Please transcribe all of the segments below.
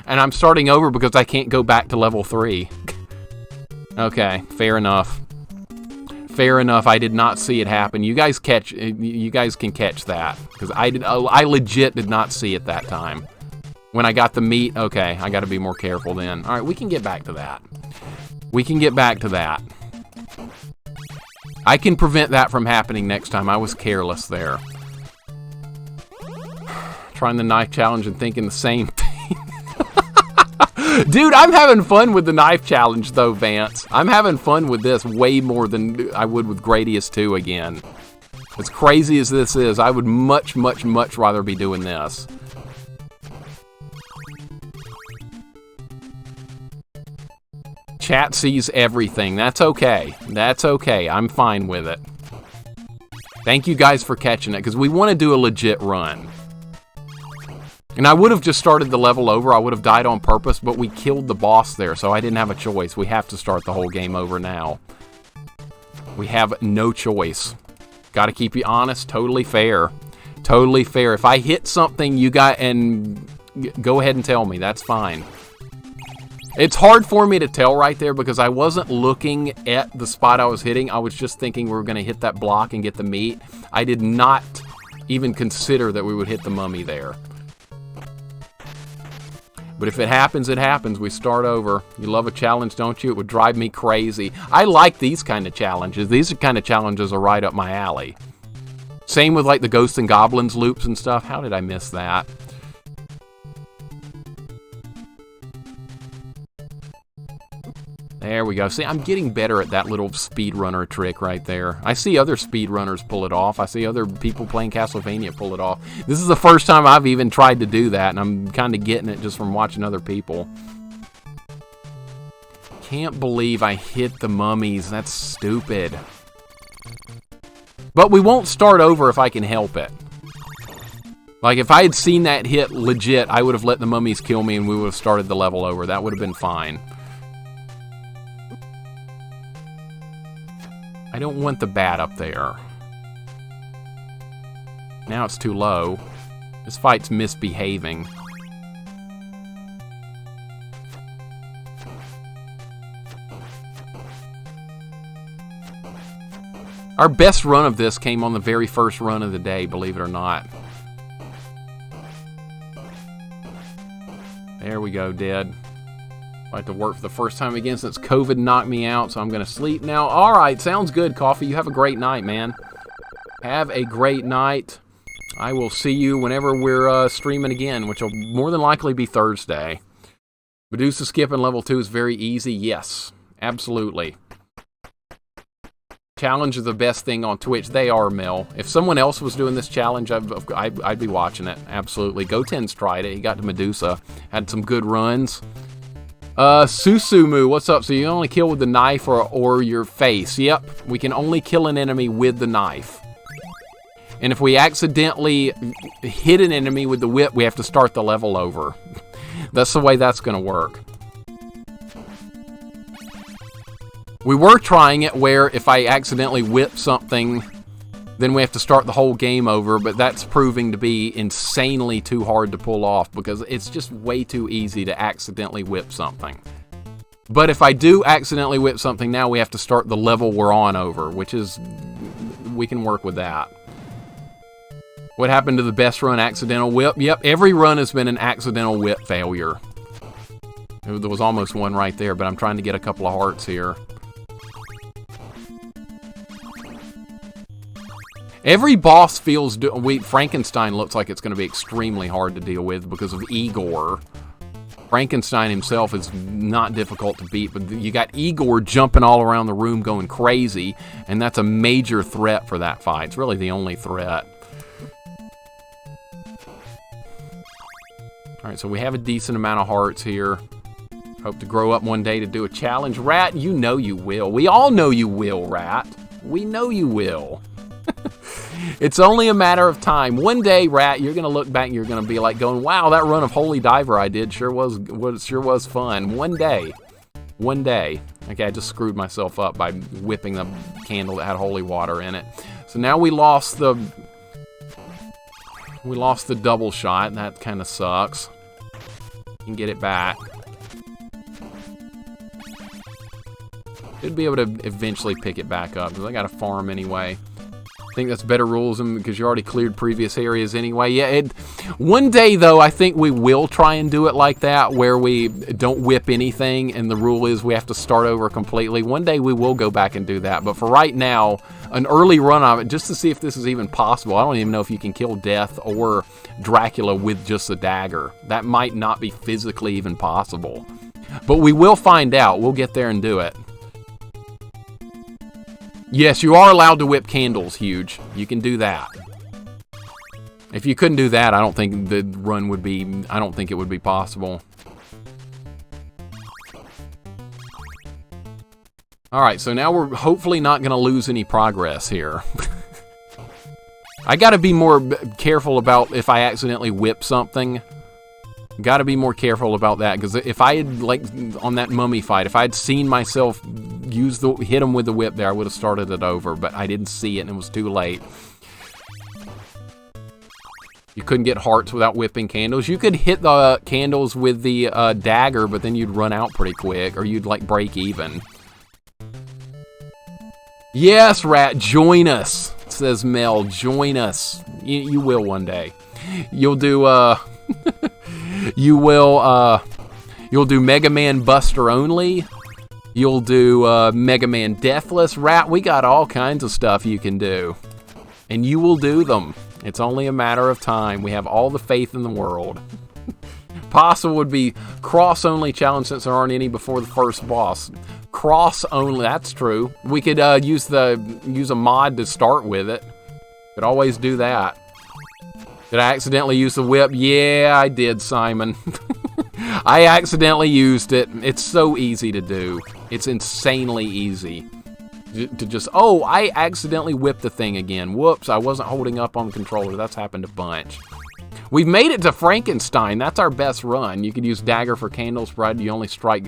And I'm starting over because I can't go back to level 3. Okay, fair enough. Fair enough. I did not see it happen. You guys can catch that because I legit did not see it that time. When I got the meat, okay, I got to be more careful then. All right, we can get back to that. We can get back to that. I can prevent that from happening next time. I was careless there. Trying the knife challenge and thinking the same thing. Dude, I'm having fun with the knife challenge, though, Vance. I'm having fun with this way more than I would with Gradius 2 again. As crazy as this is, I would much, much, much rather be doing this. Chat sees everything. That's okay. That's okay. I'm fine with it. Thank you guys for catching it, because we want to do a legit run. And I would have just started the level over. I would have died on purpose, but we killed the boss there, so I didn't have a choice. We have to start the whole game over now. We have no choice. Got to keep you honest. Totally fair. Totally fair. If I hit something, you got... And go ahead and tell me. That's fine. It's hard for me to tell right there because I wasn't looking at the spot I was hitting. I was just thinking we were going to hit that block and get the meat. I did not even consider that we would hit the mummy there. But if it happens, it happens. We start over. You love a challenge, don't you? It would drive me crazy. I like these kind of challenges. These kind of challenges are right up my alley. Same with like the Ghosts and Goblins loops and stuff. How did I miss that? There we go. See, I'm getting better at that little speedrunner trick right there. I see other speedrunners pull it off. I see other people playing Castlevania pull it off. This is the first time I've even tried to do that, and I'm kind of getting it just from watching other people. Can't believe I hit the mummies. That's stupid. But we won't start over if I can help it. Like, if I had seen that hit legit, I would have let the mummies kill me and we would have started the level over. That would have been fine. I don't want the bat up there. Now it's too low. This fight's misbehaving. Our best run of this came on the very first run of the day, believe it or not. There we go, dead. I have to work for the first time again since COVID knocked me out, so I'm going to sleep now. All right, sounds good, Coffee. You have a great night, man. Have a great night. I will see you whenever we're streaming again, which will more than likely be Thursday. Medusa skipping level 2 is very easy. Yes, absolutely. Challenge is the best thing on Twitch. They are, Mel. If someone else was doing this challenge, I'd be watching it. Absolutely. Goten's tried it. He got to Medusa. Had some good runs. Susumu, what's up? So you only kill with the knife or your face. Yep, we can only kill an enemy with the knife. And if we accidentally hit an enemy with the whip, we have to start the level over. That's the way that's going to work. We were trying it where if I accidentally whip something, then we have to start the whole game over, but that's proving to be insanely too hard to pull off because it's just way too easy to accidentally whip something. But if I do accidentally whip something, now we have to start the level we're on over, which is... we can work with that. What happened to the best run accidental whip? Yep, every run has been an accidental whip failure. There was almost one right there, but I'm trying to get a couple of hearts here. Every boss feels... Frankenstein looks like it's going to be extremely hard to deal with because of Igor. Frankenstein himself is not difficult to beat, but you got Igor jumping all around the room going crazy, and that's a major threat for that fight. It's really the only threat. Alright, so we have a decent amount of hearts here. Hope to grow up one day to do a challenge. Rat, you know you will. We all know you will, Rat. We know you will. It's only a matter of time. One day, Rat, you're going to look back and you're going to be like going, wow, that run of Holy Diver I did sure was fun. One day. One day. Okay, I just screwed myself up by whipping the candle that had holy water in it. So now we lost the double shot, and that kind of sucks. can get it back. Should be able to eventually pick it back up, because I got to farm anyway. I think that's better rules because you already cleared previous areas anyway. Yeah, one day, though, I think we will try and do it like that, where we don't whip anything, and the rule is we have to start over completely. One day we will go back and do that, but for right now, an early run of it, just to see if this is even possible. I don't even know if you can kill Death or Dracula with just a dagger. That might not be physically even possible. But we will find out. We'll get there and do it. Yes, you are allowed to whip candles, Huge. You can do that. If you couldn't do that, I don't think the run would be... I don't think it would be possible. Alright, so now we're hopefully not going to lose any progress here. I gotta be more careful about if I accidentally whip something. Gotta be more careful about that, because if I had, like, on that mummy fight, if I had seen myself hit him with the whip there, I would have started it over, but I didn't see it and it was too late. You couldn't get hearts without whipping candles. You could hit the candles with the dagger, but then you'd run out pretty quick, or you'd, like, break even. Yes, Rat, join us, says Mel. Join us. You will one day. You'll do, you'll do Mega Man Buster only. You'll do Mega Man Deathless. Rat, we got all kinds of stuff you can do. And you will do them. It's only a matter of time. We have all the faith in the world. Possible would be cross-only challenge, since there aren't any before the first boss. Cross-only, that's true. We could use a mod to start with it. Could always do that. Did I accidentally use the whip? Yeah, I did, Simon. I accidentally used it. It's so easy to do. It's insanely easy to just, oh, I accidentally whipped the thing again. Whoops, I wasn't holding up on the controller. That's happened a bunch. We've made it to Frankenstein. That's our best run. You could use dagger for candles, provided you only strike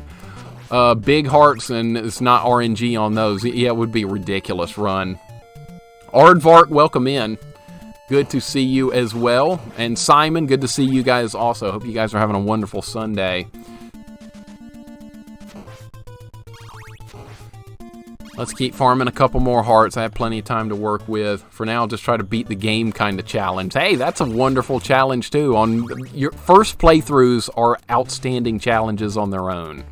big hearts, and it's not RNG on those. Yeah, it would be a ridiculous run. Aardvark, welcome in. Good to see you as well. And Simon, good to see you guys also. Hope you guys are having a wonderful Sunday. Let's keep farming a couple more hearts. I have plenty of time to work with. For now, I'll just try to beat the game kind of challenge. Hey, that's a wonderful challenge too. On your first playthroughs are outstanding challenges on their own.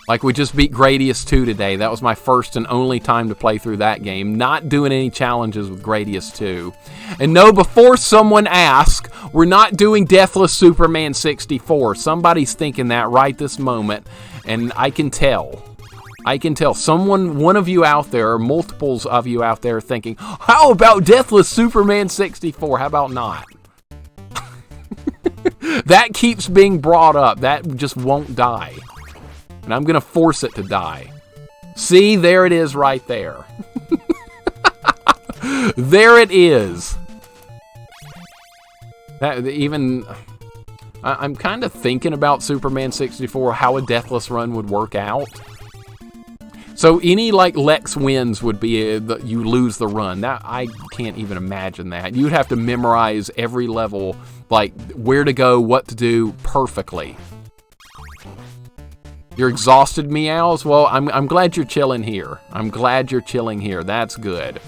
Like we just beat Gradius 2 today. That was my first and only time to play through that game. Not doing any challenges with Gradius 2. And no, before someone asks, we're not doing Deathless Superman 64. Somebody's thinking that right this moment, and I can tell. I can tell. One of you out there, or multiples of you out there thinking, how about Deathless Superman 64? How about not? That keeps being brought up. That just won't die. And I'm going to force it to die. See, there it is right there. There it is. I'm kind of thinking about Superman 64, how a Deathless run would work out. So any, like, Lex wins would be you lose the run. That I can't even imagine that. You'd have to memorize every level, like where to go, what to do perfectly. You're exhausted, meows? Well, I'm glad you're chilling here. I'm glad you're chilling here. That's good.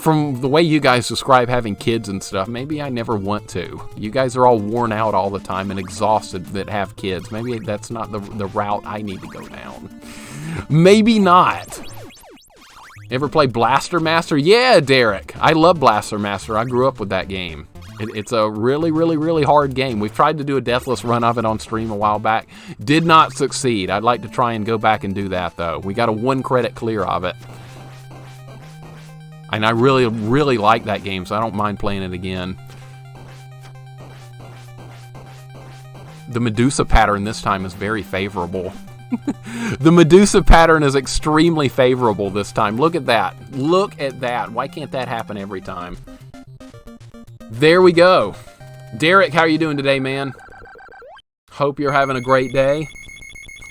From the way you guys describe having kids and stuff, maybe I never want to. You guys are all worn out all the time and exhausted that have kids. Maybe that's not the route I need to go down. Maybe not. Ever play Blaster Master? Yeah, Derek. I love Blaster Master. I grew up with that game. It's a really, really, really hard game. We've tried to do a Deathless run of it on stream a while back. Did not succeed. I'd like to try and go back and do that, though. We got a 1 credit clear of it. And I really, really like that game, so I don't mind playing it again. The Medusa pattern this time is very favorable. The Medusa pattern is extremely favorable this time. Look at that. Look at that. Why can't that happen every time? There we go. Derek, how are you doing today, man? Hope you're having a great day.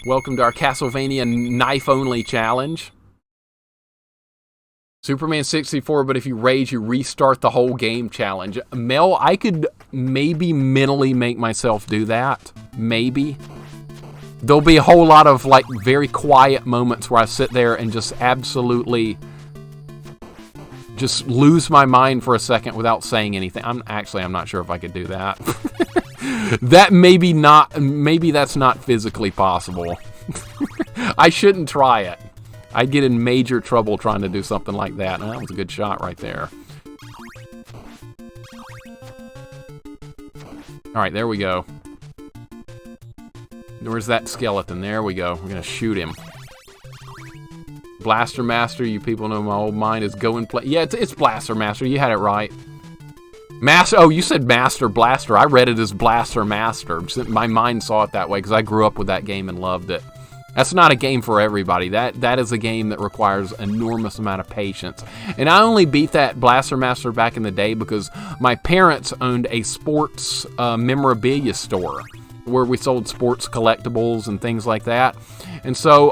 Welcome to our Castlevania knife-only challenge. Superman 64, but if you rage, you restart the whole game challenge. Mel, I could maybe mentally make myself do that. Maybe. There'll be a whole lot of, like, very quiet moments where I sit there and just absolutely just lose my mind for a second without saying anything. I'm not sure if I could do that. That maybe that's not physically possible. I shouldn't try it. I'd get in major trouble trying to do something like that. And that was a good shot right there. Alright, there we go. Where's that skeleton? There we go. We're going to shoot him. Blaster Master, you people know my old mind is go and play. Yeah, it's Blaster Master. You had it right. Master. Oh, you said Master Blaster. I read it as Blaster Master. My mind saw it that way because I grew up with that game and loved it. That's not a game for everybody. That is a game that requires an enormous amount of patience. And I only beat that Blaster Master back in the day because my parents owned a sports memorabilia store where we sold sports collectibles and things like that. And so,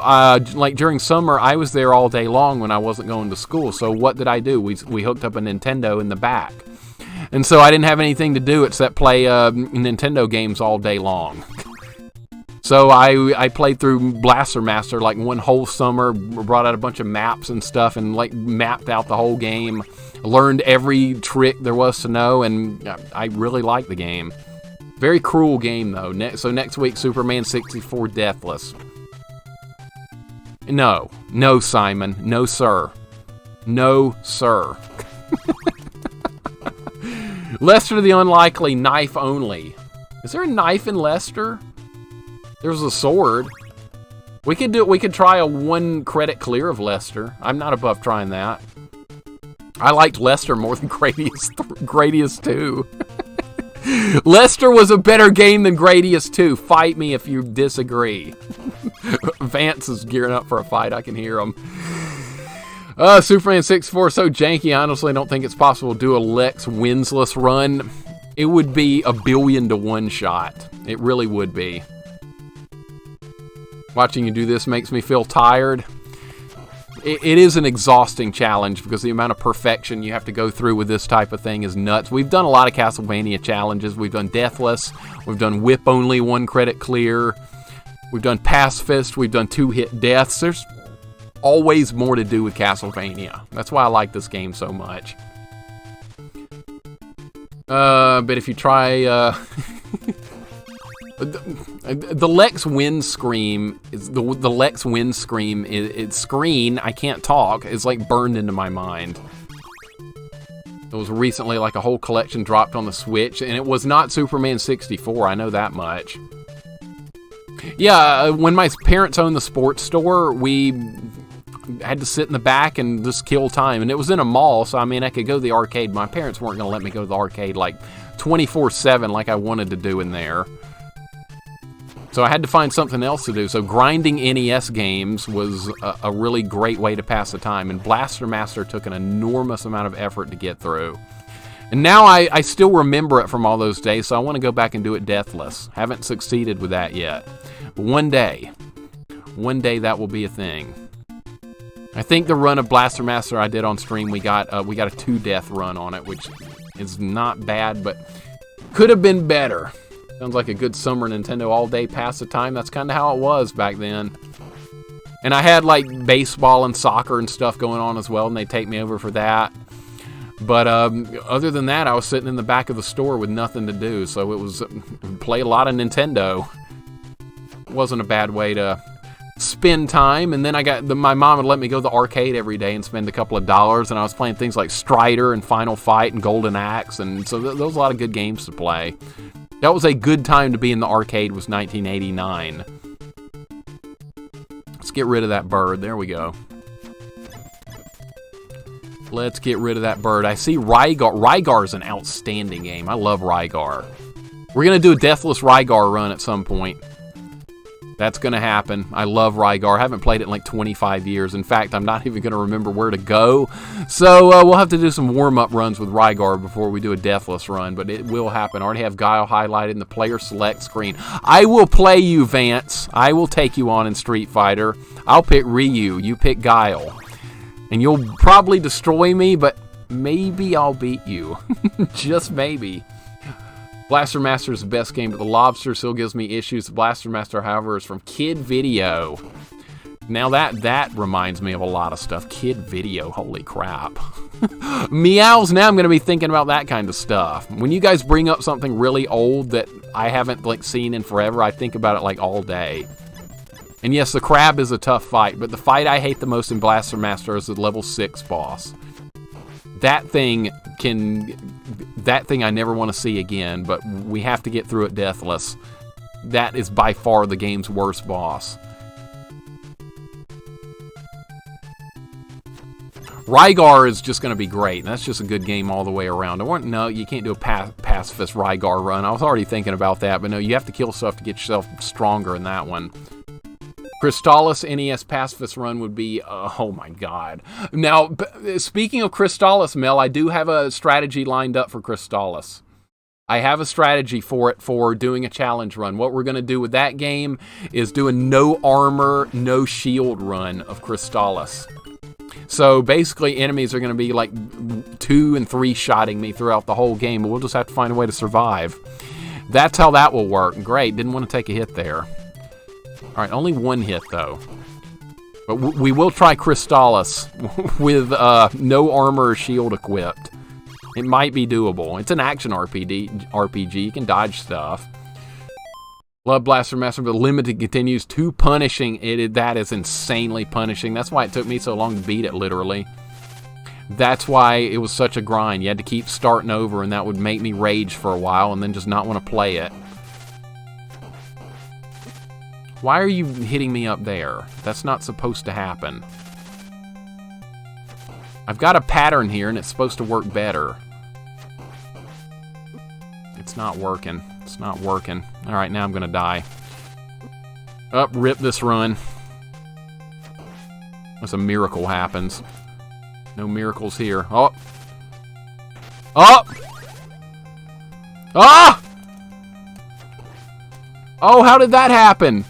like during summer, I was there all day long when I wasn't going to school. So what did I do? We hooked up a Nintendo in the back. And so I didn't have anything to do except play Nintendo games all day long. So I played through Blaster Master like one whole summer, brought out a bunch of maps and stuff, and like mapped out the whole game, learned every trick there was to know, and I really liked the game. Very cruel game though. So next week, Superman 64 Deathless. No, Simon, no sir, no sir. Lester the Unlikely, knife only. Is there a knife in Lester? There's a sword. We could try a 1 credit clear of Lester. I'm not above trying that. I liked Lester more than Gradius 2. Lester was a better game than Gradius 2. Fight me if you disagree. Vance is gearing up for a fight. I can hear him. Superman 64 so janky. I honestly don't think it's possible to do a Lex winsless run. It would be a 1,000,000,000 to 1 shot. It really would be. Watching you do this makes me feel tired. It is an exhausting challenge because the amount of perfection you have to go through with this type of thing is nuts. We've done a lot of Castlevania challenges. We've done Deathless. We've done Whip only 1 credit clear. We've done Pacifist. We've done 2-hit deaths. There's always more to do with Castlevania. That's why I like this game so much. But if you try... The Lex Wind Scream is the Lex Wind Scream is screen. I can't talk. It's like burned into my mind. It was recently like a whole collection dropped on the Switch, and it was not Superman 64. I know that much. Yeah, when my parents owned the sports store, we had to sit in the back and just kill time, and it was in a mall. So I mean, I could go to the arcade. My parents weren't going to let me go to the arcade like 24/7 like I wanted to do in there. So I had to find something else to do. So grinding NES games was a really great way to pass the time. And Blaster Master took an enormous amount of effort to get through. And now I still remember it from all those days, so I want to go back and do it deathless. Haven't succeeded with that yet. But one day that will be a thing. I think the run of Blaster Master I did on stream, we got a 2-death run on it, which is not bad, but could have been better. Sounds like a good summer Nintendo all-day pass of time. That's kind of how it was back then. And I had, like, baseball and soccer and stuff going on as well, and they'd take me over for that. But other than that, I was sitting in the back of the store with nothing to do, so it was play a lot of Nintendo. It wasn't a bad way to spend time. And then my mom would let me go to the arcade every day and spend a couple of dollars, and I was playing things like Strider and Final Fight and Golden Axe, and so there was a lot of good games to play. That was a good time to be in the arcade, was 1989. Let's get rid of that bird. There we go. Let's get rid of that bird. I see Rygar. Rygar is an outstanding game. I love Rygar. We're going to do a Deathless Rygar run at some point. That's going to happen. I love Rygar. I haven't played it in like 25 years. In fact, I'm not even going to remember where to go. So we'll have to do some warm-up runs with Rygar before we do a Deathless run, but it will happen. I already have Guile highlighted in the player select screen. I will play you, Vance. I will take you on in Street Fighter. I'll pick Ryu. You pick Guile. And you'll probably destroy me, but maybe I'll beat you. Just maybe. Blaster Master is the best game, but the Lobster still gives me issues. The Blaster Master, however, is from Kid Video. Now that reminds me of a lot of stuff. Kid Video, holy crap. Meows, now I'm going to be thinking about that kind of stuff. When you guys bring up something really old that I haven't like seen in forever, I think about it like all day. And yes, the crab is a tough fight, but the fight I hate the most in Blaster Master is the level 6 boss. That thing I never want to see again, but we have to get through it deathless. That is by far the game's worst boss. Rygar is just going to be great. That's just a good game all the way around. No, you can't do a pacifist Rygar run. I was already thinking about that, but no, you have to kill stuff to get yourself stronger in that one. Crystallis NES pacifist run would be, oh my god. Now, speaking of Crystallis, Mel, I do have a strategy lined up for Crystallis. I have a strategy for it for doing a challenge run. What we're going to do with that game is do a no armor, no shield run of Crystallis. So basically enemies are going to be like 2 and 3 shotting me throughout the whole game, but we'll just have to find a way to survive. That's how that will work. Great, didn't want to take a hit there. Alright, only 1 hit though. But we will try Crystallis with no armor or shield equipped. It might be doable. It's an action RPG. You can dodge stuff. Love Blaster Master, but limited continues. Too punishing. That is insanely punishing. That's why it took me so long to beat it, literally. That's why it was such a grind. You had to keep starting over, and that would make me rage for a while and then just not want to play it. Why are you hitting me up there? That's not supposed to happen. I've got a pattern here, and it's supposed to work better. It's not working. It's not working. Alright, now I'm gonna die. Up, rip this run. Unless a miracle happens. No miracles here. Oh! Oh! Ah! Oh, how did that happen?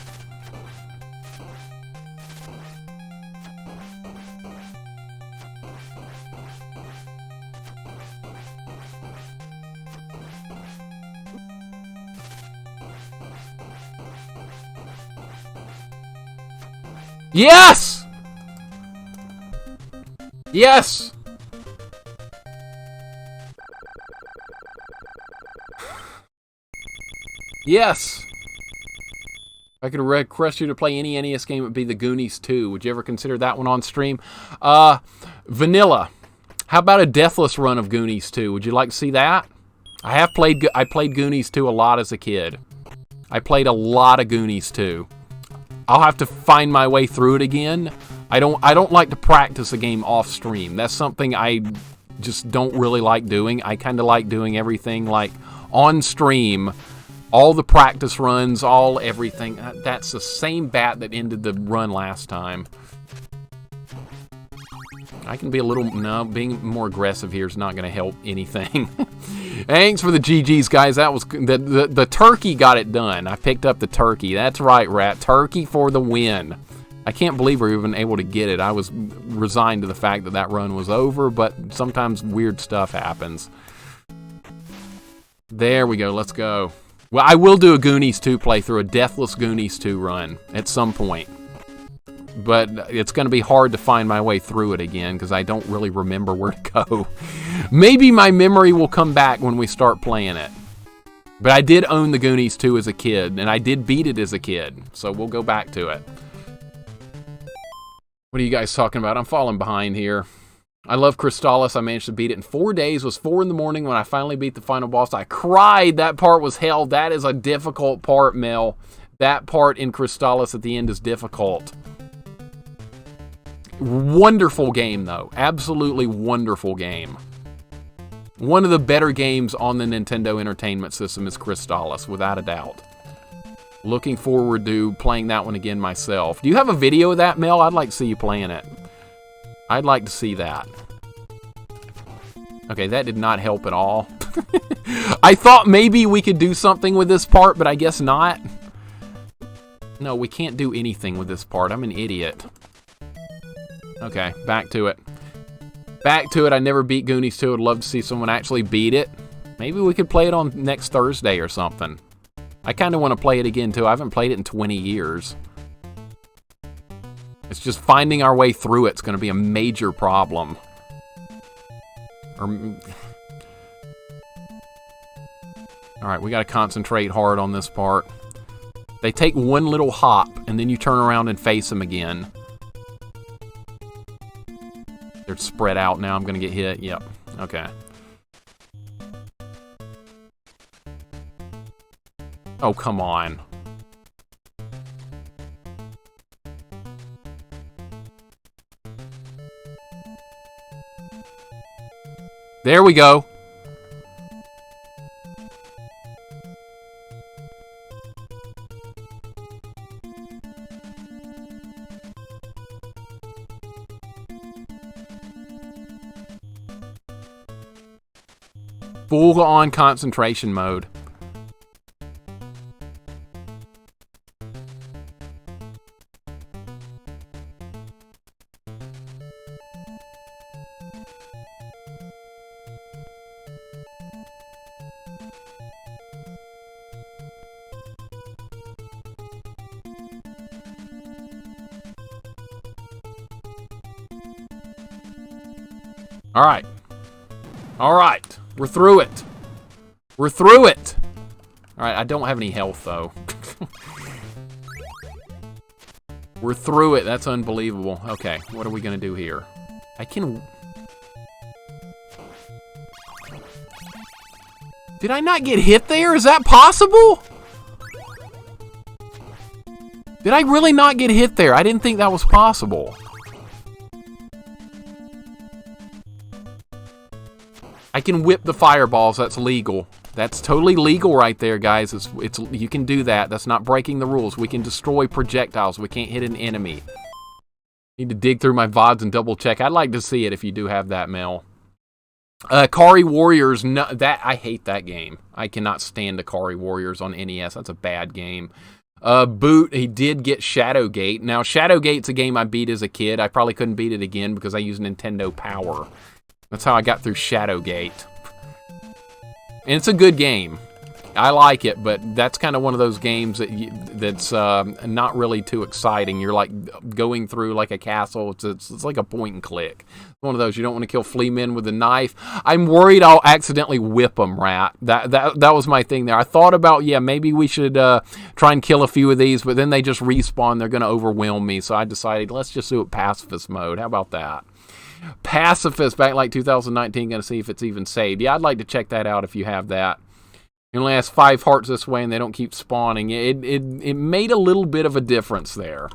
Yes! Yes! Yes! If I could request you to play any NES game, it would be The Goonies 2. Would you ever consider that one on stream? Vanilla. How about a deathless run of Goonies 2? Would you like to see that? I played Goonies 2 a lot as a kid. I played a lot of Goonies 2. I'll have to find my way through it again. I don't like to practice a game off stream. That's something I just don't really like doing. I kind of like doing everything like on stream. All the practice runs, everything. That's the same bat that ended the run last time. I can be a little... No, being more aggressive here is not going to help anything. Thanks for the GGs, guys. That was... The turkey got it done. I picked up the turkey. That's right, Rat. Turkey for the win. I can't believe we were even able to get it. I was resigned to the fact that that run was over, but sometimes weird stuff happens. There we go. Let's go. Well, I will do a Goonies 2 playthrough, a deathless Goonies 2 run at some point. But it's going to be hard to find my way through it again because I don't really remember where to go. Maybe my memory will come back when we start playing it. But I did own the Goonies 2 as a kid, and I did beat it as a kid. So we'll go back to it. What are you guys talking about? I'm falling behind here. I love Crystallis. I managed to beat it in 4 days. It was 4 in the morning when I finally beat the final boss. I cried. That part was hell. That is a difficult part, Mel. That part in Crystallis at the end is difficult. Wonderful game, though. Absolutely wonderful game. One of the better games on the Nintendo Entertainment System is Crystallis, without a doubt. Looking forward to playing that one again myself. Do you have a video of that, Mel? I'd like to see you playing it. I'd like to see that. Okay, that did not help at all. I thought maybe we could do something with this part, but I guess not. No, we can't do anything with this part. I'm an idiot. Okay, back to it. Back to it. I never beat Goonies 2. I'd love to see someone actually beat it. Maybe we could play it on next Thursday or something. I kind of want to play it again, too. I haven't played it in 20 years. It's just finding our way through it's going to be a major problem. Alright, we got to concentrate hard on this part. They take one little hop, and then you turn around and face them again. They're spread out now. I'm going to get hit. Yep. Okay. Oh, come on. There we go. Full-on concentration mode. All right. All right. We're through it. We're through it. All right. I don't have any health, though. We're through it. That's unbelievable. Okay. What are we going to do here? I can... Did I not get hit there? Is that possible? Did I really not get hit there? I didn't think that was possible. I can whip the fireballs. That's legal. That's totally legal right there, guys. It's you can do that. That's not breaking the rules. We can destroy projectiles. We can't hit an enemy. Need to dig through my VODs and double check. I'd like to see it if you do have that, Mel. Kari Warriors. No, I hate that game. I cannot stand the Kari Warriors on NES. That's a bad game. Boot, he did get Shadowgate. Now, Shadowgate's a game I beat as a kid. I probably couldn't beat it again because I use Nintendo Power. That's how I got through Shadowgate. And it's a good game. I like it, but that's kind of one of those games that's not really too exciting. You're like going through like a castle. It's like a point and click. One of those, you don't want to kill flea men with a knife. I'm worried I'll accidentally whip them, Rat. That was my thing there. I thought about, yeah, maybe we should try and kill a few of these, but then they just respawn. They're going to overwhelm me. So I decided, let's just do it pacifist mode. How about that? Pacifist, back like 2019, gonna see if it's even saved. Yeah, I'd like to check that out if you have that. You only has 5 hearts this way and they don't keep spawning. It made a little bit of a difference there.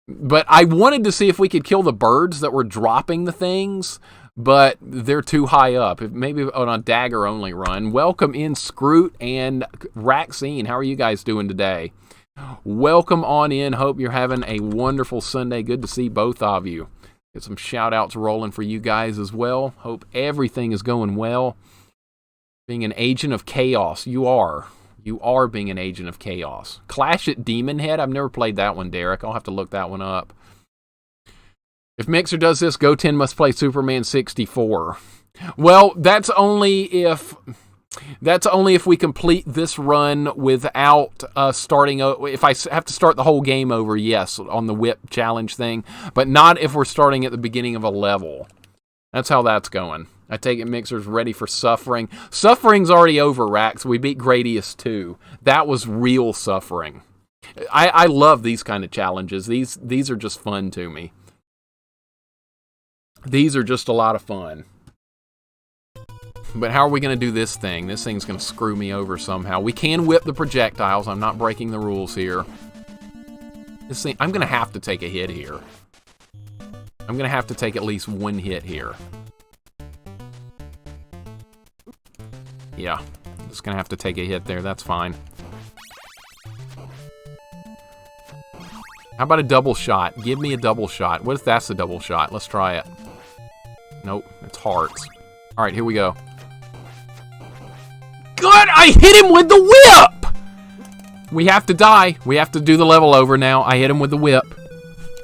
But I wanted to see if we could kill the birds that were dropping the things, but they're too high up. Maybe on a dagger only run. Welcome in Scroot and Raxine. How are you guys doing today? Welcome on in. Hope you're having a wonderful Sunday. Good to see both of you. Get some shout-outs rolling for you guys as well. Hope everything is going well. Being an agent of chaos, you are. You are being an agent of chaos. Clash at Demon Head? I've never played that one, Derek. I'll have to look that one up. If Mixer does this, Goten must play Superman 64. Well, that's only if we complete this run without starting. If I have to start the whole game over, yes, on the whip challenge thing, but not if we're starting at the beginning of a level. That's how that's going. I take it Mixer's ready for Suffering. Suffering's already over, Rax. We beat Gradius 2. That was real suffering. I love these kind of challenges. These are just fun to me. These are just a lot of fun. But how are we going to do this thing? This thing's going to screw me over somehow. We can whip the projectiles. I'm not breaking the rules here. This thing, I'm going to have to take a hit here. I'm going to have to take at least one hit here. Yeah, I'm just going to have to take a hit there. That's fine. How about a double shot? Give me a double shot. What if that's a double shot? Let's try it. Nope, it's hearts. All right, here we go. Good! I hit him with the whip! We have to die. We have to do the level over now. I hit him with the whip.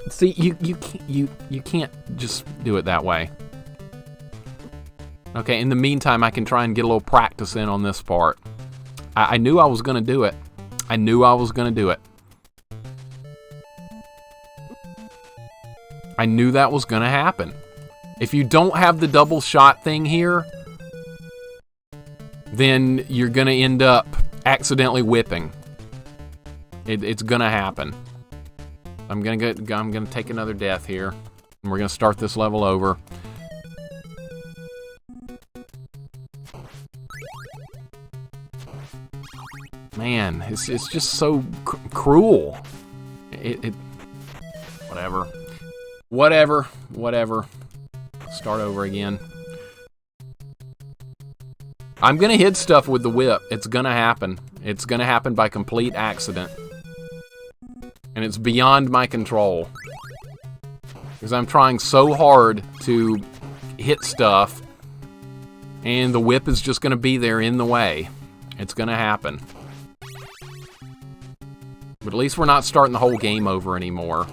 See, you can't just do it that way. Okay, in the meantime, I can try and get a little practice in on this part. I knew I was going to do it. I knew I was going to do it. I knew that was going to happen. If you don't have the double shot thing here, then you're going to end up accidentally whipping. It's going to happen. I'm going to take another death here, and we're going to start this level over. Man, it's just so cruel. Whatever. Start over again. I'm gonna hit stuff with the whip. It's gonna happen. It's gonna happen by complete accident. And it's beyond my control. Because I'm trying so hard to hit stuff, and the whip is just gonna be there in the way. It's gonna happen. But at least we're not starting the whole game over anymore.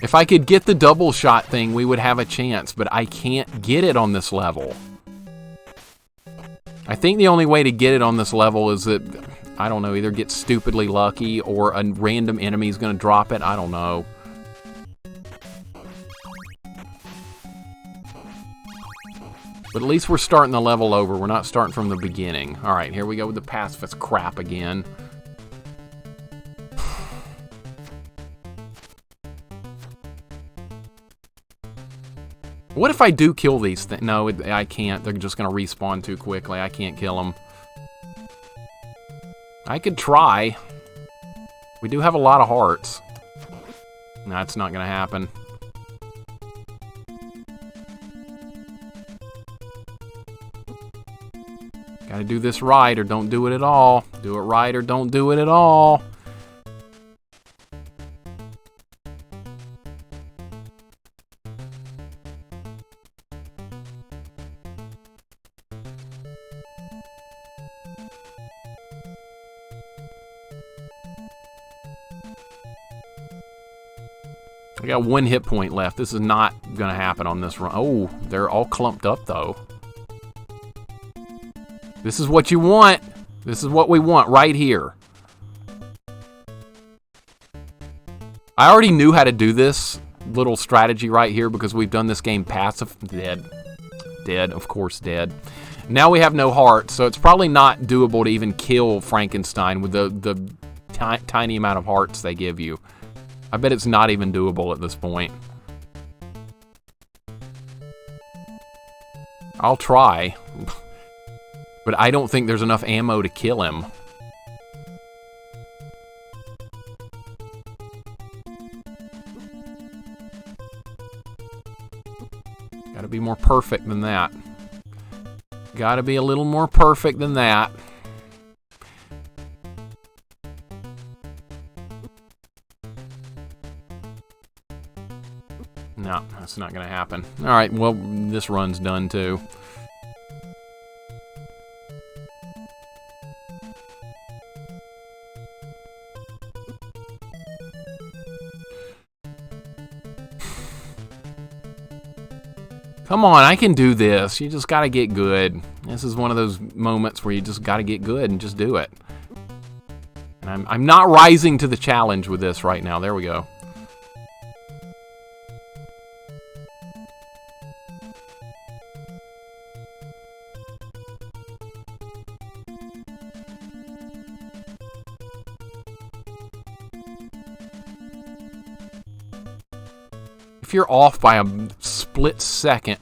If I could get the double shot thing, we would have a chance, but I can't get it on this level. I think the only way to get it on this level is that, I don't know, either get stupidly lucky or a random enemy is going to drop it. I don't know. But at least we're starting the level over. We're not starting from the beginning. Alright, here we go with the pacifist crap again. What if I do kill these things? No, I can't. They're just going to respawn too quickly. I can't kill them. I could try. We do have a lot of hearts. No, it's not going to happen. Gotta do this right or don't do it at all. Do it right or don't do it at all. I got 1 hit point left. This is not gonna happen on this run. Oh, they're all clumped up though. This is what you want. This is what we want right here. I already knew how to do this little strategy right here because we've done this game passive. Dead. Dead, of course dead. Now we have no heart, so it's probably not doable to even kill Frankenstein with the tiny amount of hearts they give you. I bet it's not even doable at this point. I'll try. But I don't think there's enough ammo to kill him. Gotta be more perfect than that. Gotta be a little more perfect than that. No, that's not gonna happen. Alright, well, this run's done too. Come on, I can do this. You just gotta get good. This is one of those moments where you just gotta get good and just do it. And I'm not rising to the challenge with this right now. There we go. If you're off by a split second,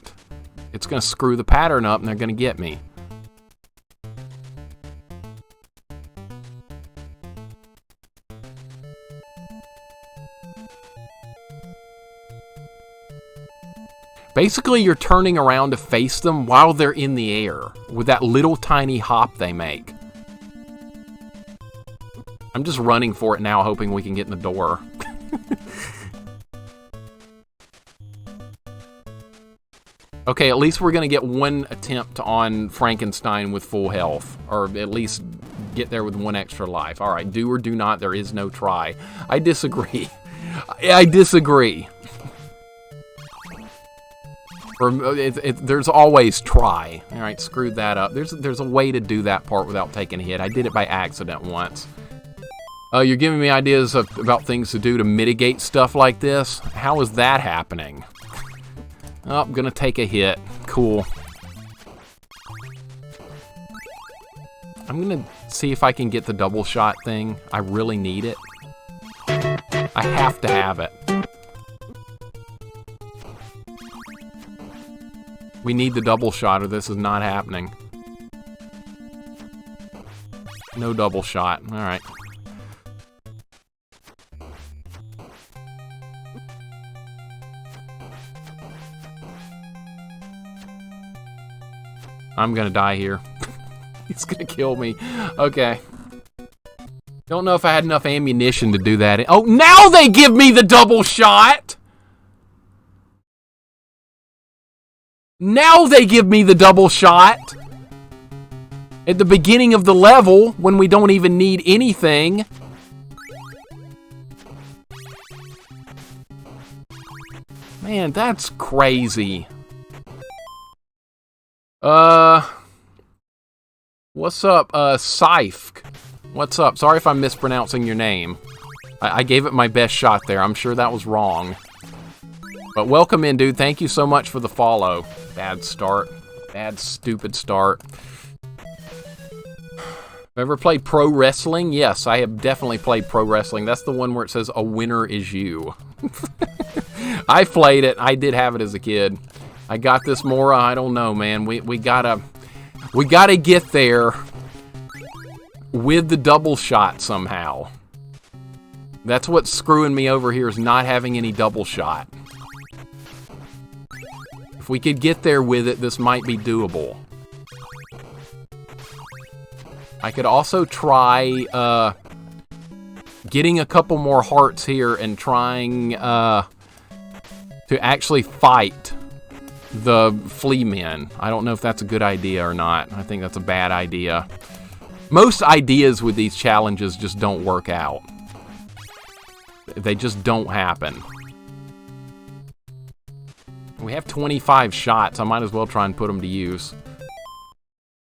it's going to screw the pattern up and they're going to get me. Basically, you're turning around to face them while they're in the air with that little tiny hop they make. I'm just running for it now, hoping we can get in the door. Okay, at least we're going to get 1 attempt on Frankenstein with full health. Or at least get there with 1 extra life. Alright, do or do not, there is no try. I disagree. I disagree. There's always try. All right, screwed that up. There's a way to do that part without taking a hit. I did it by accident once. You're giving me ideas about things to do to mitigate stuff like this. How is that happening? Oh, I'm gonna take a hit. Cool. I'm gonna see if I can get the double shot thing. I really need it. I have to have it. We need the double shot or this is not happening. No double shot. All right. I'm gonna die here. He's gonna kill me. Okay. Don't know if I had enough ammunition to do that. Oh, now they give me the double shot! Now they give me the double shot! At the beginning of the level, when we don't even need anything. Man, that's crazy. What's up, Sifk? What's up? Sorry if I'm mispronouncing your name. I gave it my best shot there. I'm sure that was wrong. But welcome in, dude. Thank you so much for the follow. Bad start. Bad, stupid start. Ever played pro wrestling? Yes, I have definitely played pro wrestling. That's the one where it says, a winner is you. I played it. I did have it as a kid. I got this, Mora. I don't know, man. We gotta get there with the double shot somehow. That's what's screwing me over here, is not having any double shot. If we could get there with it, this might be doable. I could also try getting a couple more hearts here and trying to actually fight the flea men. I don't know if that's a good idea or not. I think that's a bad idea. Most ideas with these challenges just don't work out. They just don't happen. We have 25 shots. I might as well try and put them to use.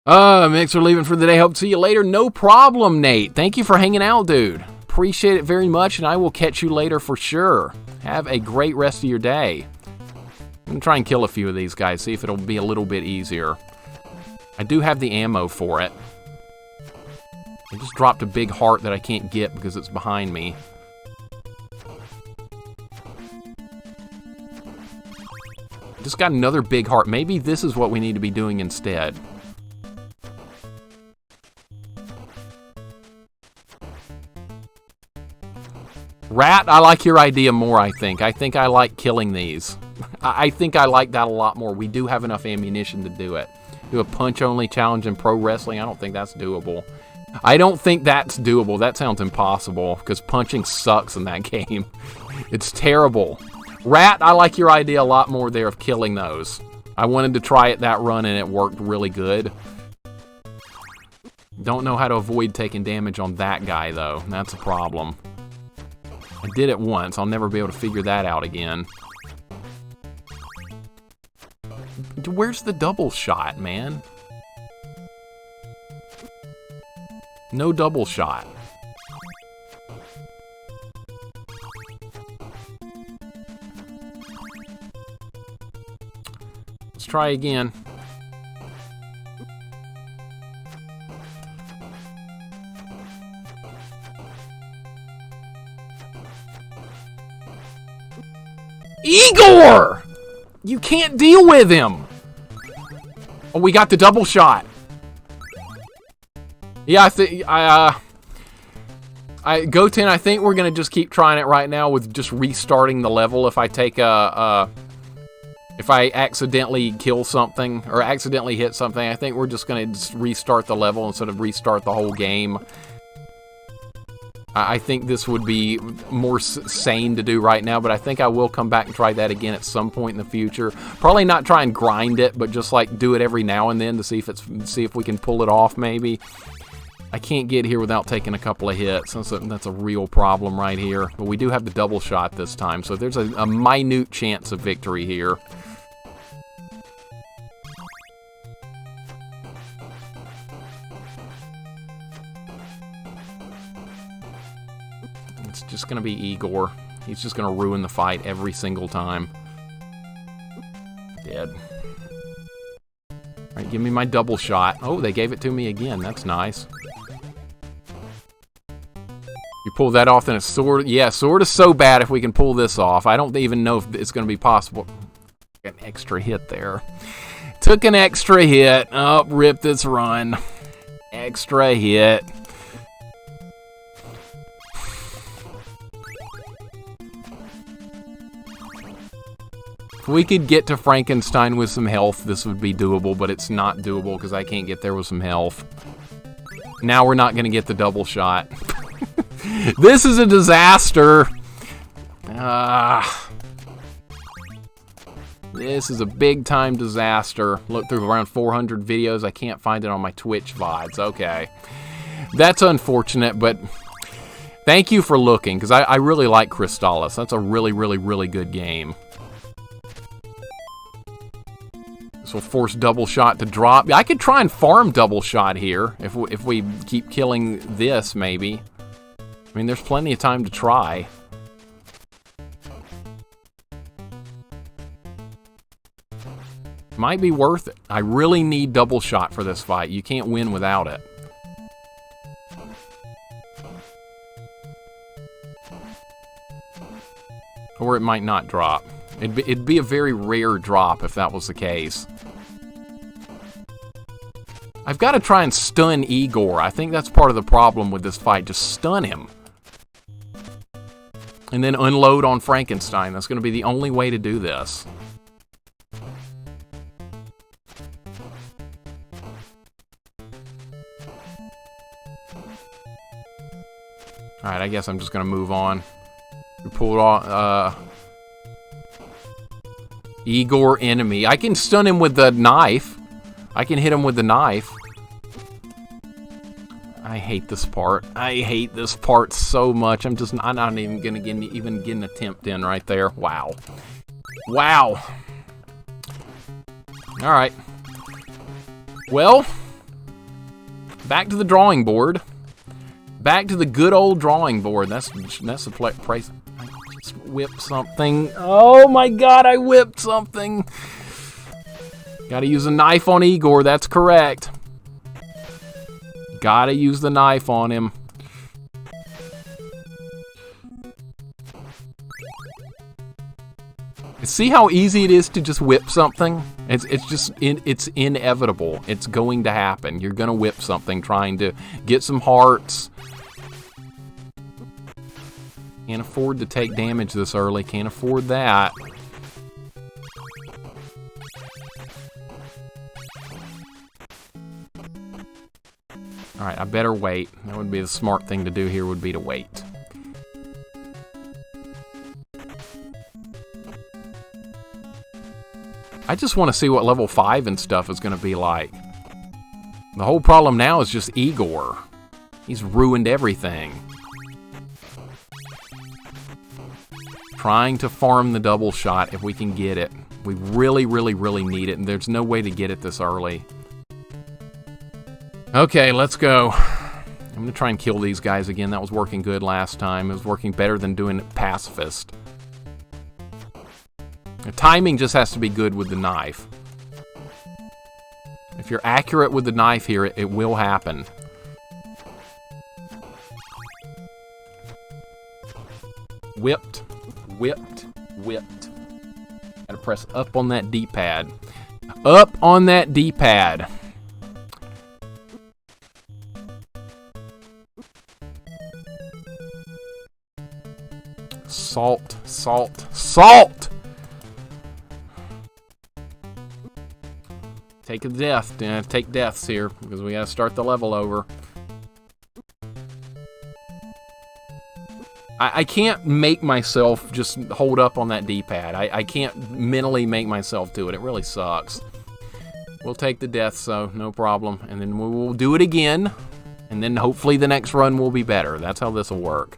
Mixer leaving for the day. Hope to see you later. No problem, Nate. Thank you for hanging out, dude. Appreciate it very much, and I will catch you later for sure. Have a great rest of your day. I'm gonna try and kill a few of these guys, see if it'll be a little bit easier. I do have the ammo for it. I just dropped a big heart that I can't get because it's behind me. Just got another big heart. Maybe this is what we need to be doing instead. Rat, I like your idea more, I think. I think I like killing these. I think I like that a lot more. We do have enough ammunition to do it. Do a punch-only challenge in pro wrestling? I don't think that's doable. I don't think that's doable. That sounds impossible, because punching sucks in that game. It's terrible. Rat, I like your idea a lot more there of killing those. I wanted to try it that run, and it worked really good. Don't know how to avoid taking damage on that guy, though. That's a problem. I did it once. I'll never be able to figure that out again. Where's the double shot, man? No double shot. Let's try again. Igor! You can't deal with him! Oh, we got the double shot. Yeah, Goten, I think we're gonna just keep trying it right now with just restarting the level. If I take if I accidentally kill something or accidentally hit something, I think we're just gonna just restart the level instead of restart the whole game. I think this would be more sane to do right now, but I think I will come back and try that again at some point in the future. Probably not try and grind it, but just like do it every now and then to see if we can pull it off maybe. I can't get here without taking a couple of hits. That's a real problem right here. But we do have the double shot this time, so there's a minute chance of victory here. It's just going to be Igor. He's just going to ruin the fight every single time. Dead. Alright, give me my double shot. Oh, they gave it to me again. That's nice. You pull that off, then it's sword. Yeah, sword is so bad if we can pull this off. I don't even know if it's going to be possible. An extra hit there. Took an extra hit. Oh, ripped its run. Extra hit. If we could get to Frankenstein with some health, this would be doable, but it's not doable because I can't get there with some health. Now we're not going to get the double shot. This is a disaster. This is a big-time disaster. Look through around 400 videos. I can't find it on my Twitch VODs. Okay. That's unfortunate, but thank you for looking, because I really like Crystalis. That's a really, really, really good game. This will force double shot to drop. I could try and farm double shot here if we keep killing this, maybe. I mean, there's plenty of time to try. Might be worth it. I really need double shot for this fight. You can't win without it. Or it might not drop. It'd be a very rare drop if that was the case. I've got to try and stun Igor. I think that's part of the problem with this fight. Just stun him. And then unload on Frankenstein. That's going to be the only way to do this. Alright, I guess I'm just going to move on. We pulled off... Igor enemy. I can stun him with the knife. I can hit him with the knife. I hate this part. I hate this part so much. I'm not even gonna get an attempt in right there. Wow. Wow. Alright. Well, back to the drawing board. Back to the good old drawing board. That's the place. Whip something. Oh my god, I whipped something. Gotta use a knife on Igor, that's correct. Gotta use the knife on him. See how easy it is to just whip something? It's inevitable. It's going to happen. You're gonna whip something trying to get some hearts. Can't afford to take damage this early. Can't afford that. Alright, I better wait. That would be the smart thing to do here, would be to wait. I just want to see what level 5 and stuff is going to be like. The whole problem now is just Igor. He's ruined everything. Trying to farm the double shot if we can get it. We really, really, really need it, and there's no way to get it this early. Okay, let's go. I'm going to try and kill these guys again. That was working good last time. It was working better than doing it pacifist. The timing just has to be good with the knife. If you're accurate with the knife here, it will happen. Whipped. Whipped. Whipped. Gotta press up on that D-pad. Up on that D-pad. Salt. Salt. Salt! Take a death. Take deaths here, because we gotta start the level over. I can't make myself just hold up on that D-pad. I can't mentally make myself do it. It really sucks. We'll take the death, so no problem. And then we will do it again. And then hopefully the next run will be better. That's how this will work.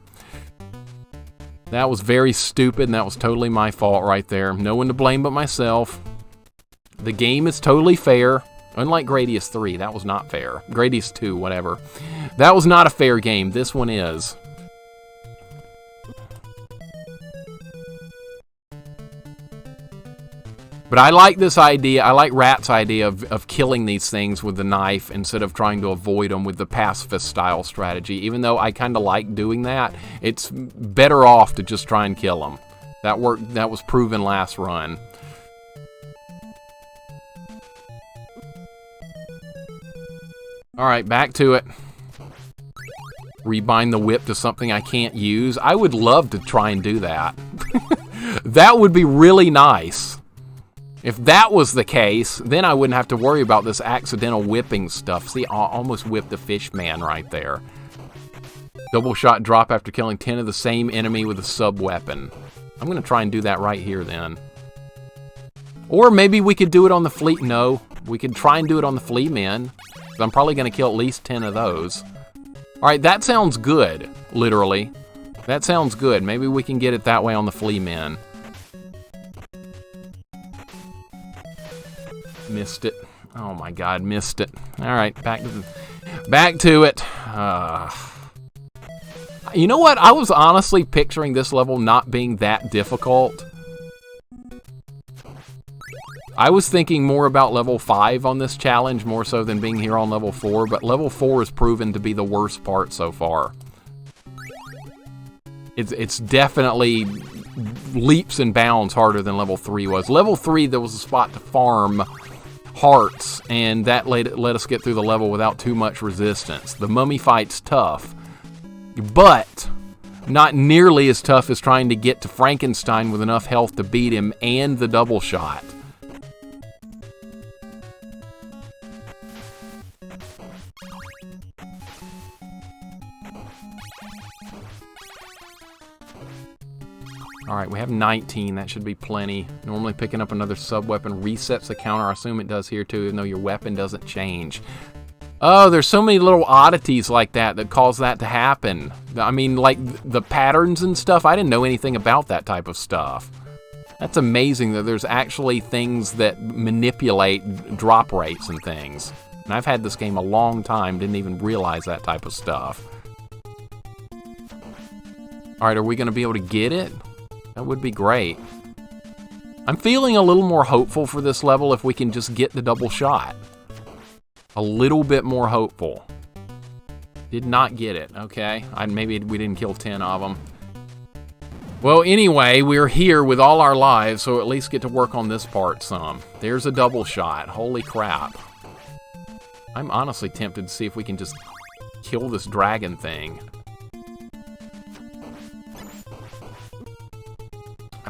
That was very stupid, and that was totally my fault right there. No one to blame but myself. The game is totally fair. Unlike Gradius 3, that was not fair. Gradius 2, whatever. That was not a fair game. This one is. But I like this idea. I like Rat's idea of killing these things with the knife instead of trying to avoid them with the pacifist style strategy. Even though I kind of like doing that, it's better off to just try and kill them. That worked. That was proven last run. All right, back to it. Rebind the whip to something I can't use. I would love to try and do that. That would be really nice. If that was the case, then I wouldn't have to worry about this accidental whipping stuff. See, I almost whipped the fish man right there. Double shot drop after killing 10 of the same enemy with a sub-weapon. I'm going to try and do that right here then. Or maybe we could do it on the flea... No, we could try and do it on the flea men. I'm probably going to kill at least 10 of those. Alright, that sounds good, literally. That sounds good. Maybe we can get it that way on the flea men. Missed it. Oh my god, missed it. Alright, back to it. You know what? I was honestly picturing this level not being that difficult. I was thinking more about level 5 on this challenge, more so than being here on level 4, but level 4 has proven to be the worst part so far. It's definitely leaps and bounds harder than level 3 was. Level 3, there was a spot to farm hearts, and that let us get through the level without too much resistance. The mummy fight's tough, but not nearly as tough as trying to get to Frankenstein with enough health to beat him and the double shot. Alright, we have 19. That should be plenty. Normally picking up another sub-weapon resets the counter. I assume it does here too, even though your weapon doesn't change. Oh, there's so many little oddities like that cause that to happen. I mean, like the patterns and stuff. I didn't know anything about that type of stuff. That's amazing that there's actually things that manipulate drop rates and things. And I've had this game a long time, didn't even realize that type of stuff. Alright, are we going to be able to get it? That would be great. I'm feeling a little more hopeful for this level if we can just get the double shot. A little bit more hopeful. Did not get it, okay. Maybe we didn't kill 10 of them. Well, anyway, we're here with all our lives, so at least get to work on this part some. There's a double shot. Holy crap. I'm honestly tempted to see if we can just kill this dragon thing.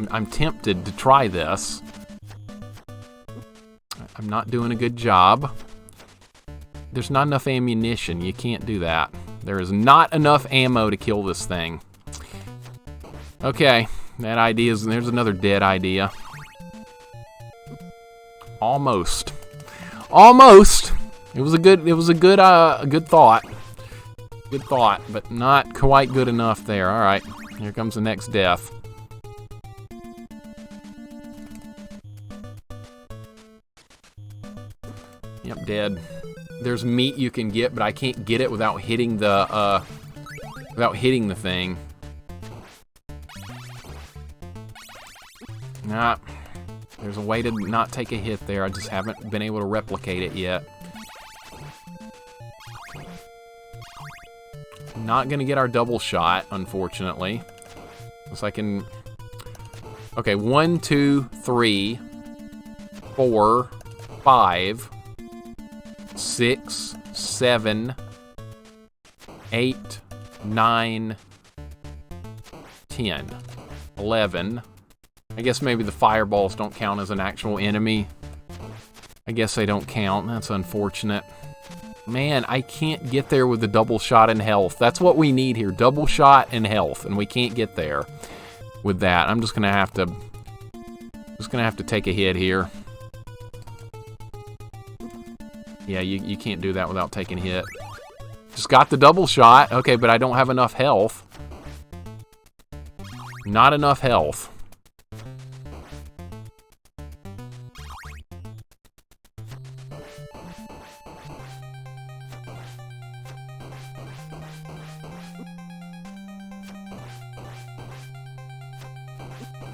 I'm tempted to try this. I'm not doing a good job. There's not enough ammunition. You can't do that. There is not enough ammo to kill this thing. Okay, that idea is... There's another dead idea. Almost. Almost. It was a good thought. Good thought, but not quite good enough there. All right, here comes the next death. Yep, dead. There's meat you can get, but I can't get it without hitting the thing. Nah, there's a way to not take a hit there. I just haven't been able to replicate it yet. Not gonna get our double shot, unfortunately. Unless I can... Okay, 1, 2, 3, 4, 5... 6, 7, 8, 9, 10, 11. I guess maybe the fireballs don't count as an actual enemy. I guess they don't count. That's unfortunate. Man, I can't get there with the double shot and health. That's what we need here. Double shot and health, and we can't get there with that. I'm just gonna have to take a hit here. Yeah, you can't do that without taking a hit. Just got the double shot. Okay, but I don't have enough health. Not enough health.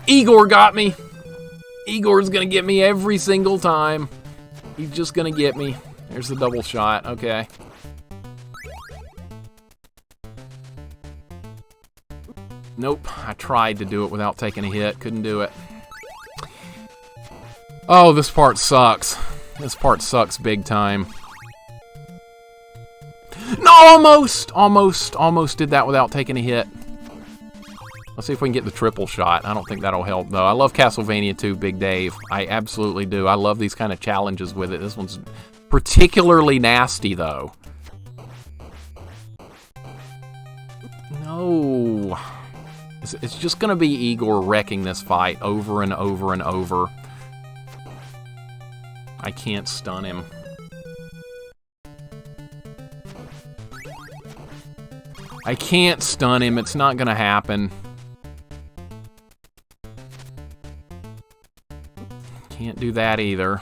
Igor got me. Igor's gonna get me every single time. He's just gonna get me. There's the double shot. Okay. Nope. I tried to do it without taking a hit. Couldn't do it. Oh, this part sucks. This part sucks big time. No, almost did that without taking a hit. Let's see if we can get the triple shot. I don't think that'll help, though. I love Castlevania 2, Big Dave. I absolutely do. I love these kind of challenges with it. This one's particularly nasty, though. No. It's just going to be Igor wrecking this fight over and over and over. I can't stun him. I can't stun him. It's not going to happen. Can't do that either.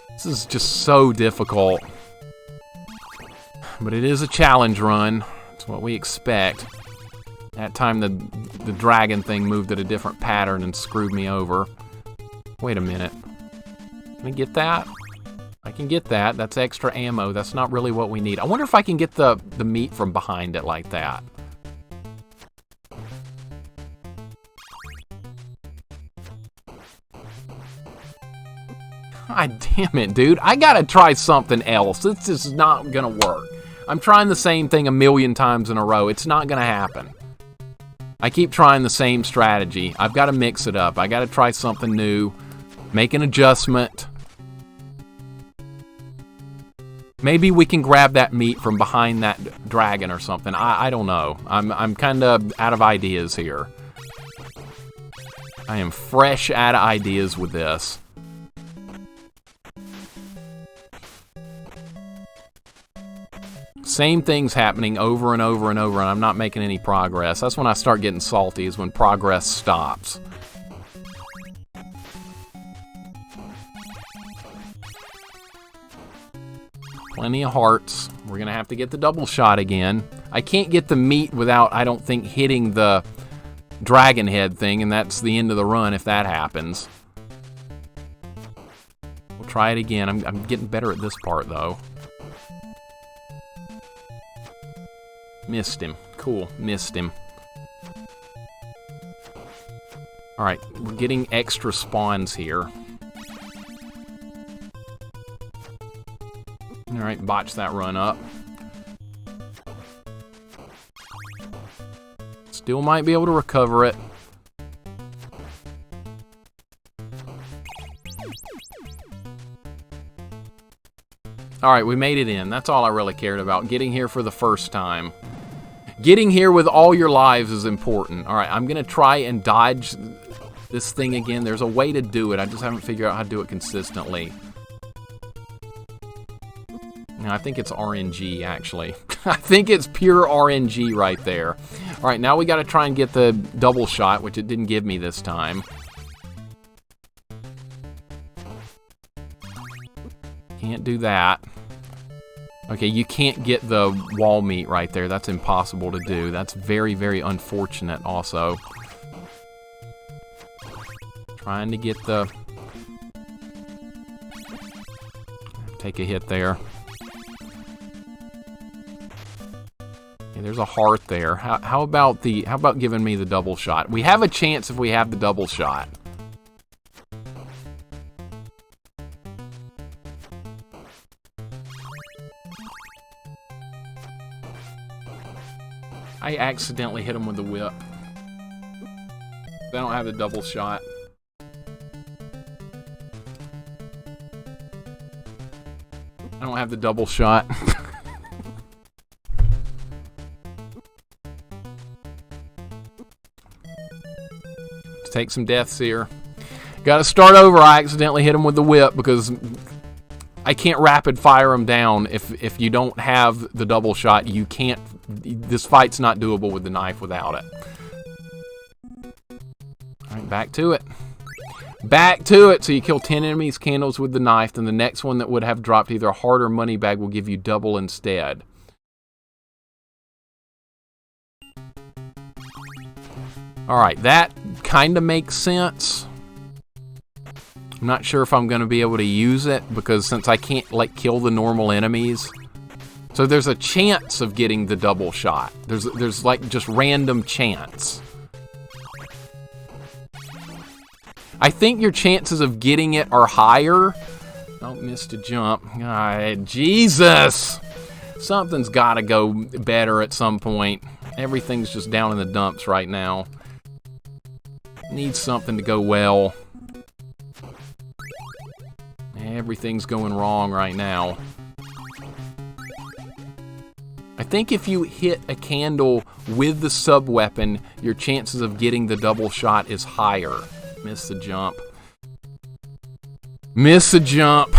This is just so difficult. But it is a challenge run. It's what we expect. That time the dragon thing moved at a different pattern and screwed me over. Wait a minute. Can I get that? I can get that. That's extra ammo. That's not really what we need. I wonder if I can get the meat from behind it like that. God damn it, dude. I gotta try something else. This is not gonna work. I'm trying the same thing a million times in a row. It's not gonna happen. I keep trying the same strategy. I've got to mix it up. I got to try something new. Make an adjustment. Maybe we can grab that meat from behind that dragon or something. I don't know. I'm kind of out of ideas here. I am fresh out of ideas with this. Same thing's happening over and over and over, and I'm not making any progress. That's when I start getting salty, is when progress stops. Plenty of hearts. We're going to have to get the double shot again. I can't get the meat without, I don't think, hitting the dragon head thing, and that's the end of the run if that happens. We'll try it again. I'm getting better at this part, though. Missed him. Cool. Missed him. Alright, we're getting extra spawns here. Alright, botch that run up. Still might be able to recover it. Alright, we made it in. That's all I really cared about. Getting here for the first time. Getting here with all your lives is important. Alright, I'm going to try and dodge this thing again. There's a way to do it. I just haven't figured out how to do it consistently. Now, I think it's RNG, actually. I think it's pure RNG right there. Alright, now we got to try and get the double shot, which it didn't give me this time. Can't do that. Okay, you can't get the wall meat right there. That's impossible to do. That's very, very unfortunate also. Trying to get the... Take a hit there. Okay, there's a heart there. How about giving me the double shot? We have a chance if we have the double shot. I accidentally hit him with the whip. I don't have the double shot. I don't have the double shot. Let's take some deaths here. Gotta start over. I accidentally hit him with the whip because I can't rapid fire him down. If you don't have the double shot, you can't. This fight's not doable with the knife without it. Alright, back to it. Back to it! So you kill 10 enemies candles with the knife, then the next one that would have dropped either a heart or money bag will give you double instead. Alright, that kind of makes sense. I'm not sure if I'm going to be able to use it because since I can't like kill the normal enemies. So there's a chance of getting the double shot. There's like just random chance. I think your chances of getting it are higher. Oh, missed a jump. Jesus! Something's got to go better at some point. Everything's just down in the dumps right now. Needs something to go well. Everything's going wrong right now. I think if you hit a candle with the sub-weapon, your chances of getting the double shot is higher. Miss the jump. Miss the jump.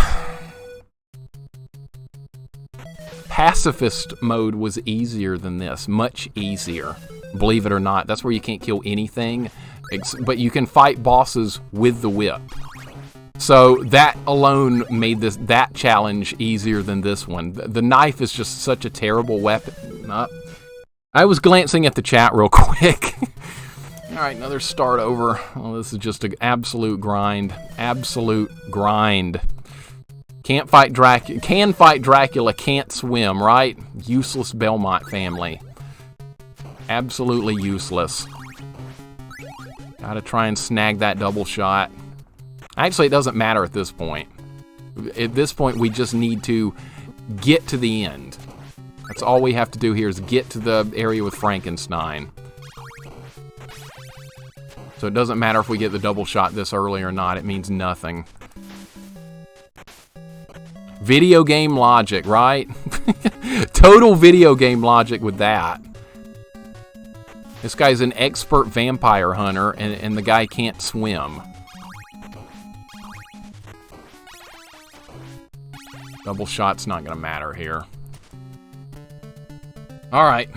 Pacifist mode was easier than this. Much easier. Believe it or not. That's where you can't kill anything. But you can fight bosses with the whip. So that alone made that challenge easier than this one. The knife is just such a terrible weapon. I was glancing at the chat real quick. All right, another start over. Well, this is just an absolute grind. Absolute grind. Can't fight Dracula. Can fight Dracula. Can't swim, right? Useless Belmont family. Absolutely useless. Gotta try and snag that double shot. Actually, it doesn't matter at this point. At this point, we just need to get to the end. That's all we have to do here is get to the area with Frankenstein. So it doesn't matter if we get the double shot this early or not. It means nothing. Video game logic, right? Total video game logic with that. This guy's an expert vampire hunter, and the guy can't swim. Double shot's not going to matter here. All right.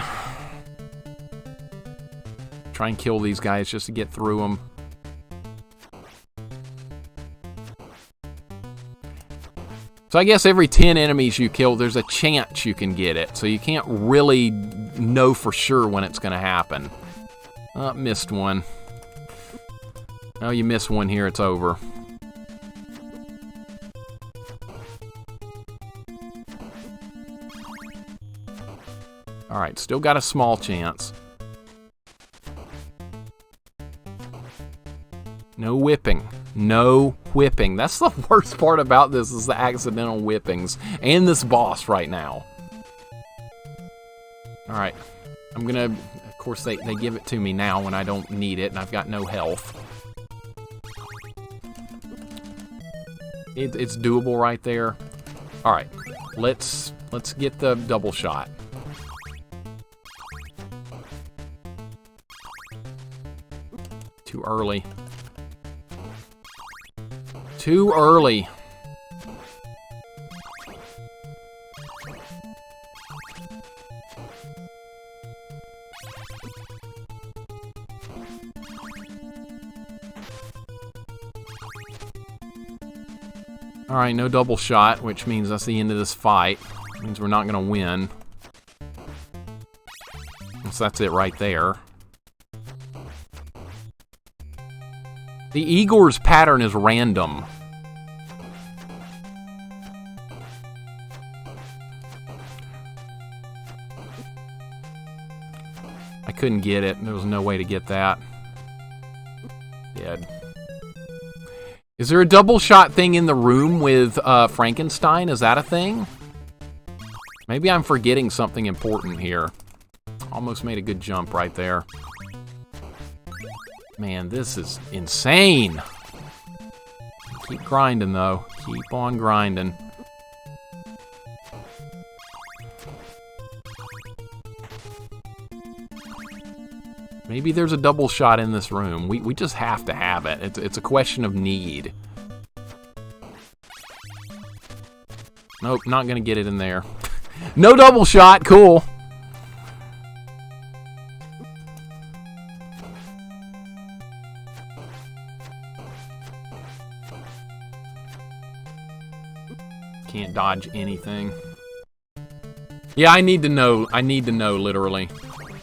Try and kill these guys just to get through them. So I guess every 10 enemies you kill, there's a chance you can get it. So you can't really know for sure when it's going to happen. Missed one. Oh, you miss one here, it's over. Alright, still got a small chance. No whipping. No whipping. That's the worst part about this is the accidental whippings. And this boss right now. Alright. I'm gonna... Of course, they give it to me now when I don't need it and I've got no health. It's doable right there. Alright. Let's get the double shot. Too early. Too early. Alright, no double shot, which means that's the end of this fight. Means we're not going to win. So that's it right there. The Igor's pattern is random. I couldn't get it. There was no way to get that. Dead. Is there a double shot thing in the room with Frankenstein? Is that a thing? Maybe I'm forgetting something important here. Almost made a good jump right there. Man, this is insane. Keep grinding, though. Keep on grinding. Maybe there's a double shot in this room. We just have to have it. It's a question of need. Nope, not going to get it in there. No double shot. Cool. Can't dodge anything. Yeah, I need to know. I need to know, literally.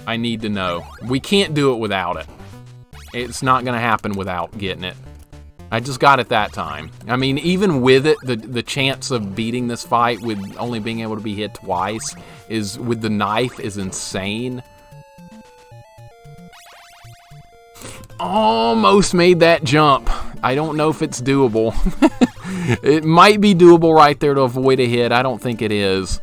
I need to know. We can't do it without it. It's not going to happen without getting it. I just got it that time. I mean, even with it, the chance of beating this fight with only being able to be hit twice is with the knife is insane. Almost made that jump. I don't know if it's doable. It might be doable right there to avoid a hit. I don't think it is.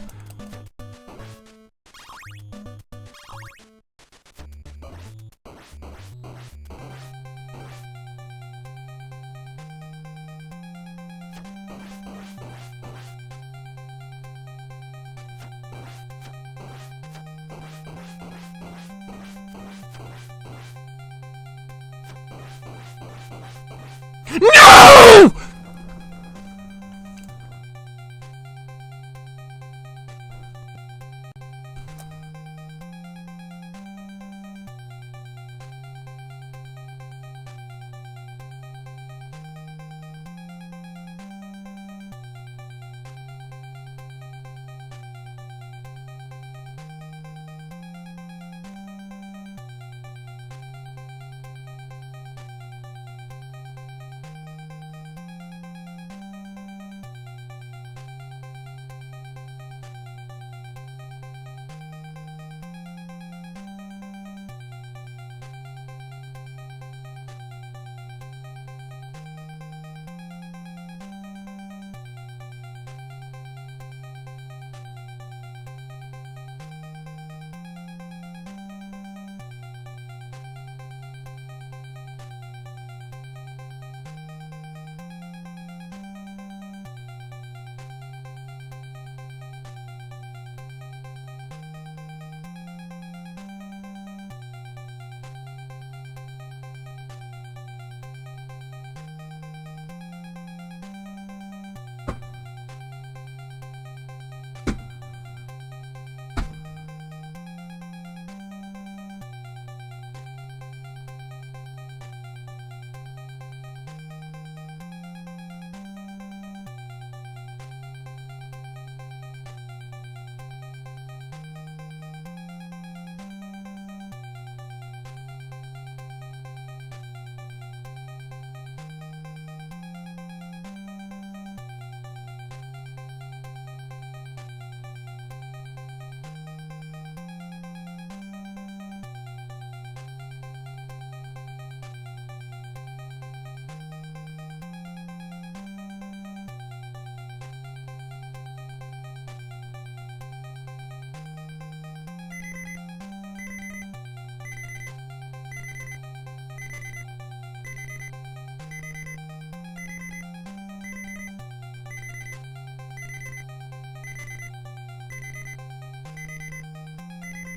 No!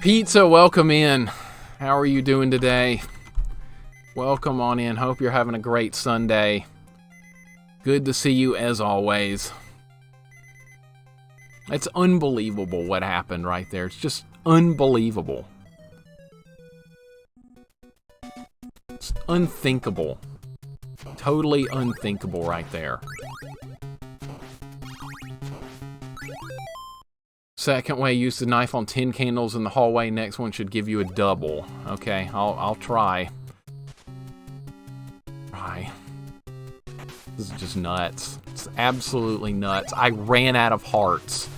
Pizza, welcome in. How are you doing today? Welcome on in. Hope you're having a great Sunday. Good to see you as always. It's unbelievable what happened right there. It's just unbelievable. It's unthinkable. Totally unthinkable right there. Second way, use the knife on 10 candles in the hallway. Next one should give you a double. Okay, I'll try. This is just nuts. It's absolutely nuts. I ran out of hearts,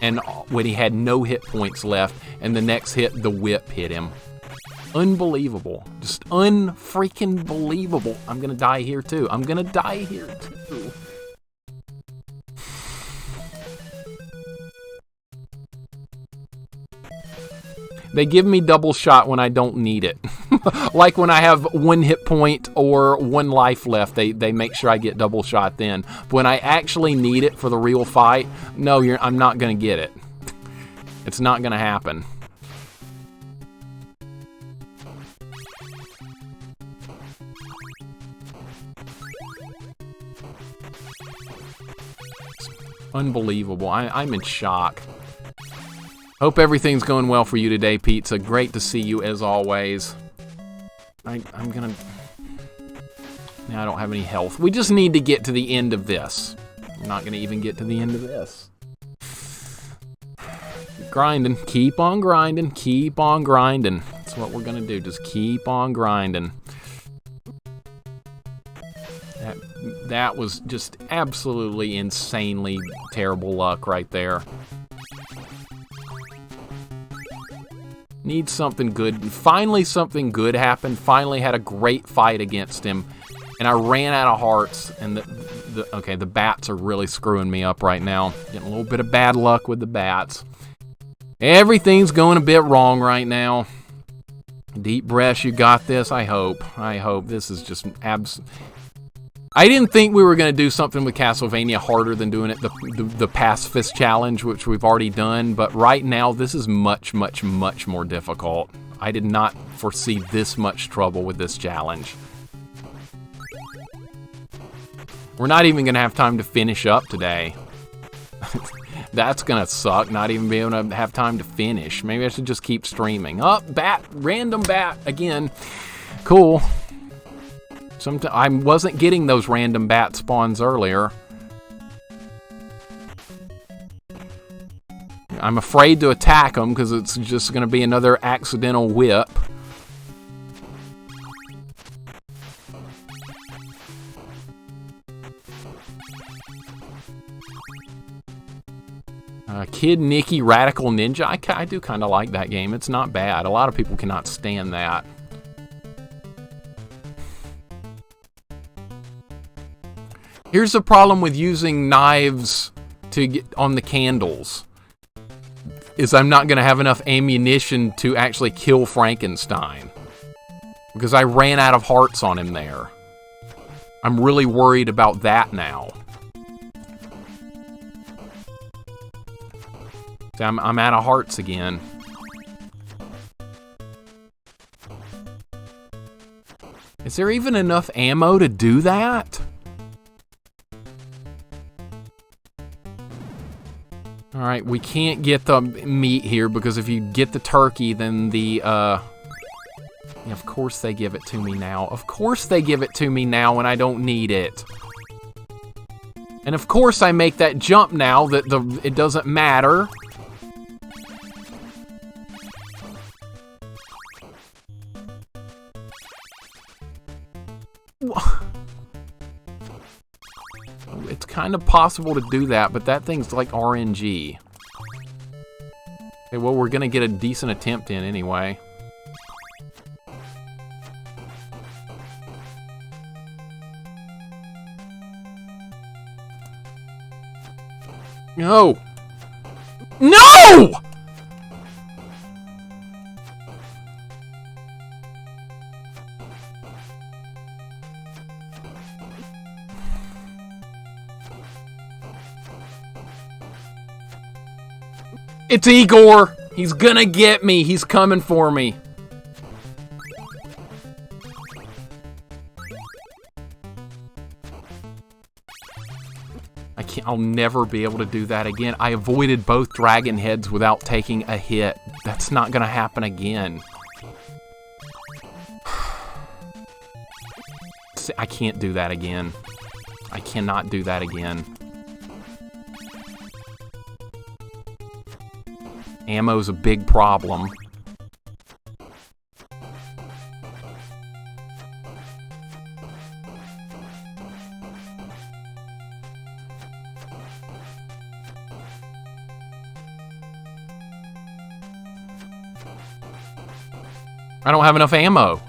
and when he had no hit points left, and the next hit, the whip hit him. Unbelievable. Just unfreaking believable. I'm gonna die here too. I'm gonna die here too. They give me double shot when I don't need it. Like when I have 1 hit point or 1 life left, they make sure I get double shot then. But when I actually need it for the real fight, no, I'm not going to get it. It's not going to happen. It's unbelievable. I'm in shock. Hope everything's going well for you today, Pizza. Great to see you as always. I'm gonna... Now I don't have any health. We just need to get to the end of this. I'm not gonna even get to the end of this. Grinding. Keep on grinding. Keep on grinding. That's what we're gonna do. Just keep on grinding. That was just absolutely insanely terrible luck right there. Need something good. Finally, something good happened. Finally had a great fight against him. And I ran out of hearts. And okay, the bats are really screwing me up right now. Getting a little bit of bad luck with the bats. Everything's going a bit wrong right now. Deep breaths, you got this. I hope. I hope. This is just I didn't think we were going to do something with Castlevania harder than doing it the pacifist challenge, which we've already done. But right now, this is much, much, much more difficult. I did not foresee this much trouble with this challenge. We're not even going to have time to finish up today. That's going to suck, not even being able to have time to finish. Maybe I should just keep streaming. Oh, bat, random bat again. Cool. I wasn't getting those random bat spawns earlier. I'm afraid to attack them because it's just going to be another accidental whip. Kid Nicky Radical Ninja. I do kind of like that game. It's not bad. A lot of people cannot stand that. Here's the problem with using knives to get on the candles. Is I'm not going to have enough ammunition to actually kill Frankenstein. Because I ran out of hearts on him there. I'm really worried about that now. See, I'm out of hearts again. Is there even enough ammo to do that? Alright, we can't get the meat here because if you get the turkey, then the, yeah, of course they give it to me now. Of course they give it to me now when I don't need it. And of course I make that jump now that it doesn't matter. It's kind of possible to do that, but that thing's like RNG. Okay, well, we're gonna get a decent attempt in anyway. No! No! It's Igor! He's gonna get me! He's coming for me! I'll never be able to do that again. I avoided both dragon heads without taking a hit. That's not gonna happen again. I can't do that again. I cannot do that again. Ammo's a big problem. I don't have enough ammo.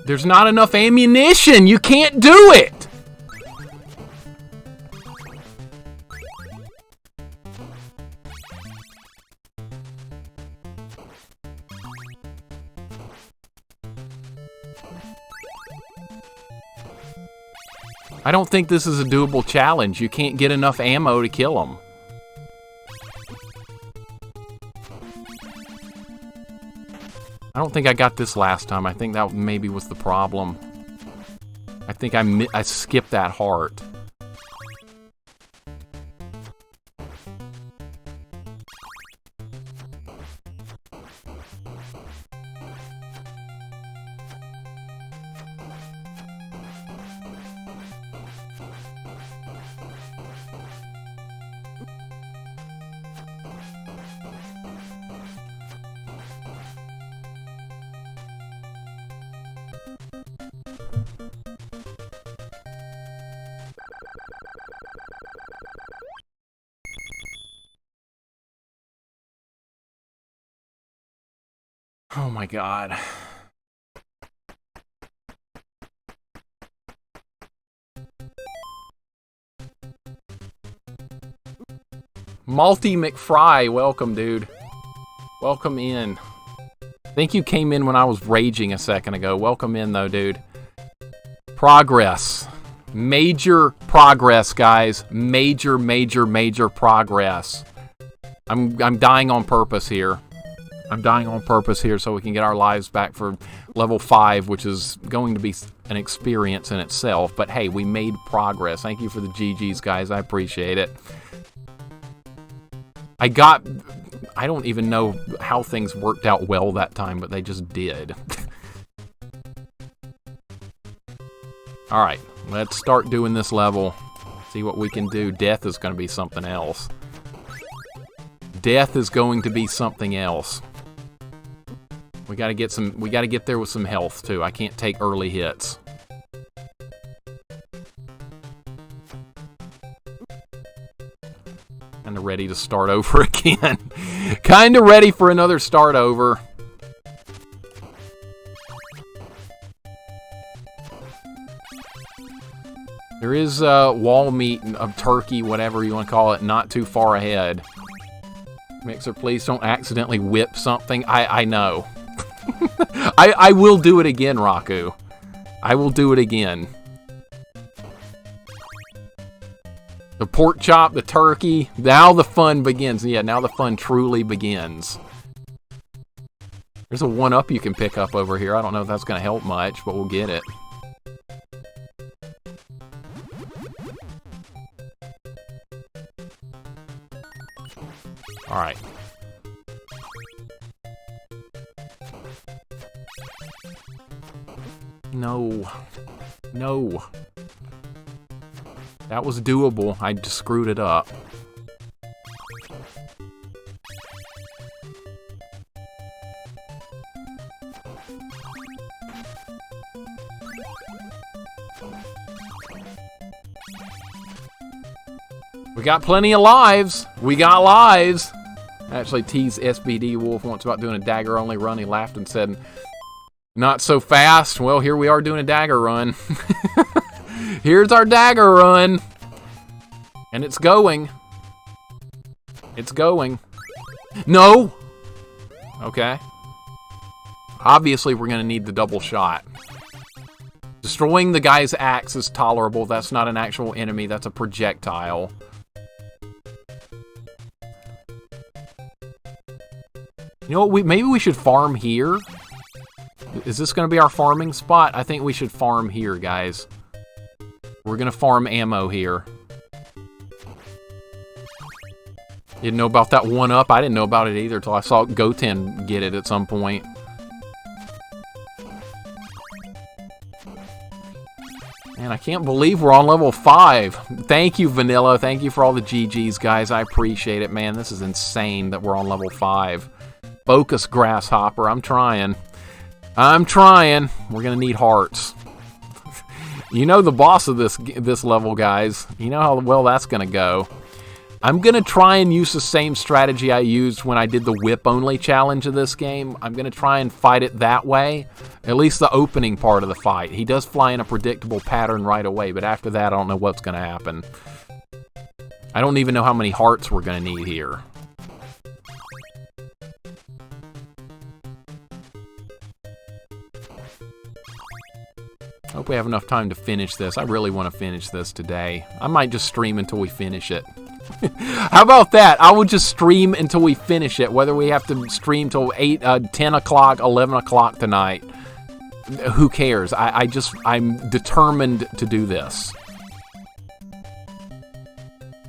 There's not enough ammunition! You can't do it! I don't think this is a doable challenge. You can't get enough ammo to kill them. I don't think I got this last time. I think that maybe was the problem. I think I skipped that heart. Oh my god. Malty McFry, welcome, dude. Welcome in. I think you came in when I was raging a second ago. Welcome in, though, dude. Progress. Major progress, guys. Major, major, major progress. I'm dying on purpose here. I'm dying on purpose here so we can get our lives back for level 5, which is going to be an experience in itself. But hey, we made progress. Thank you for the GGs, guys. I appreciate it. I don't even know how things worked out well that time, but they just did. Alright, let's start doing this level. See what we can do. Death is going to be something else. Death is going to be something else. We gotta get there with some health too. I can't take early hits. Kinda ready to start over again. Kinda ready for another start over. There is wall meat of turkey, whatever you want to call it, not too far ahead. Mixer, please don't accidentally whip something. I know. I will do it again, Raku. I will do it again. The pork chop, the turkey. Now the fun begins. Yeah, now the fun truly begins. There's a 1-up you can pick up over here. I don't know if that's going to help much, but we'll get it. Alright. No. No. That was doable. I just screwed it up. We got plenty of lives. We got lives. Actually, T's SBD Wolf once about doing a dagger-only run. He laughed and said, "Not so fast." Well, here we are doing a dagger run. Here's our dagger run. And it's going. It's going. No! Okay. Obviously, we're going to need the double shot. Destroying the guy's axe is tolerable. That's not an actual enemy. That's a projectile. You know what? Maybe we should farm here. Is this going to be our farming spot? I think we should farm here, guys. We're going to farm ammo here. You didn't know about that 1-up? I didn't know about it either until I saw Goten get it at some point. Man, I can't believe we're on level 5. Thank you, Vanilla. Thank you for all the GGs, guys. I appreciate it, man. This is insane that we're on level 5. Focus, Grasshopper. I'm trying. I'm trying. We're going to need hearts. You know the boss of this level, guys. You know how well that's going to go. I'm going to try and use the same strategy I used when I did the whip-only challenge of this game. I'm going to try and fight it that way. At least the opening part of the fight. He does fly in a predictable pattern right away, but after that, I don't know what's going to happen. I don't even know how many hearts we're going to need here. I hope we have enough time to finish this. I really want to finish this today. I might just stream until we finish it. How about that? I will just stream until we finish it, whether we have to stream till 10 o'clock, 11 o'clock tonight. Who cares? I'm determined to do this.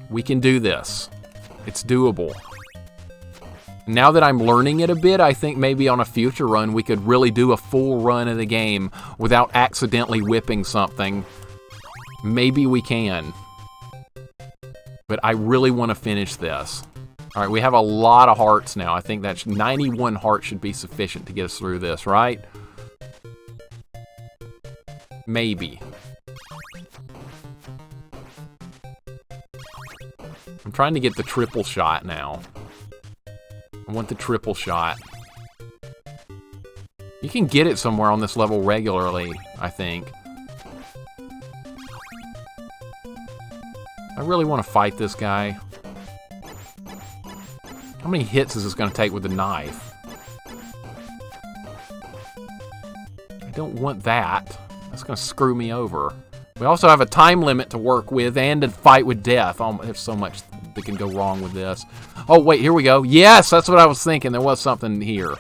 We can do this. It's doable. Now that I'm learning it a bit, I think maybe on a future run we could really do a full run of the game without accidentally whipping something. Maybe we can. But I really want to finish this. Alright, we have a lot of hearts now. I think that's 91 hearts should be sufficient to get us through this, right? Maybe. I'm trying to get the triple shot now. I want the triple shot. You can get it somewhere on this level regularly, I think. I really want to fight this guy. How many hits is this going to take with the knife? I don't want that. That's going to screw me over. We also have a time limit to work with and to fight with death. Oh, there's so much that can go wrong with this. Oh, wait, here we go. Yes, that's what I was thinking. There was something here.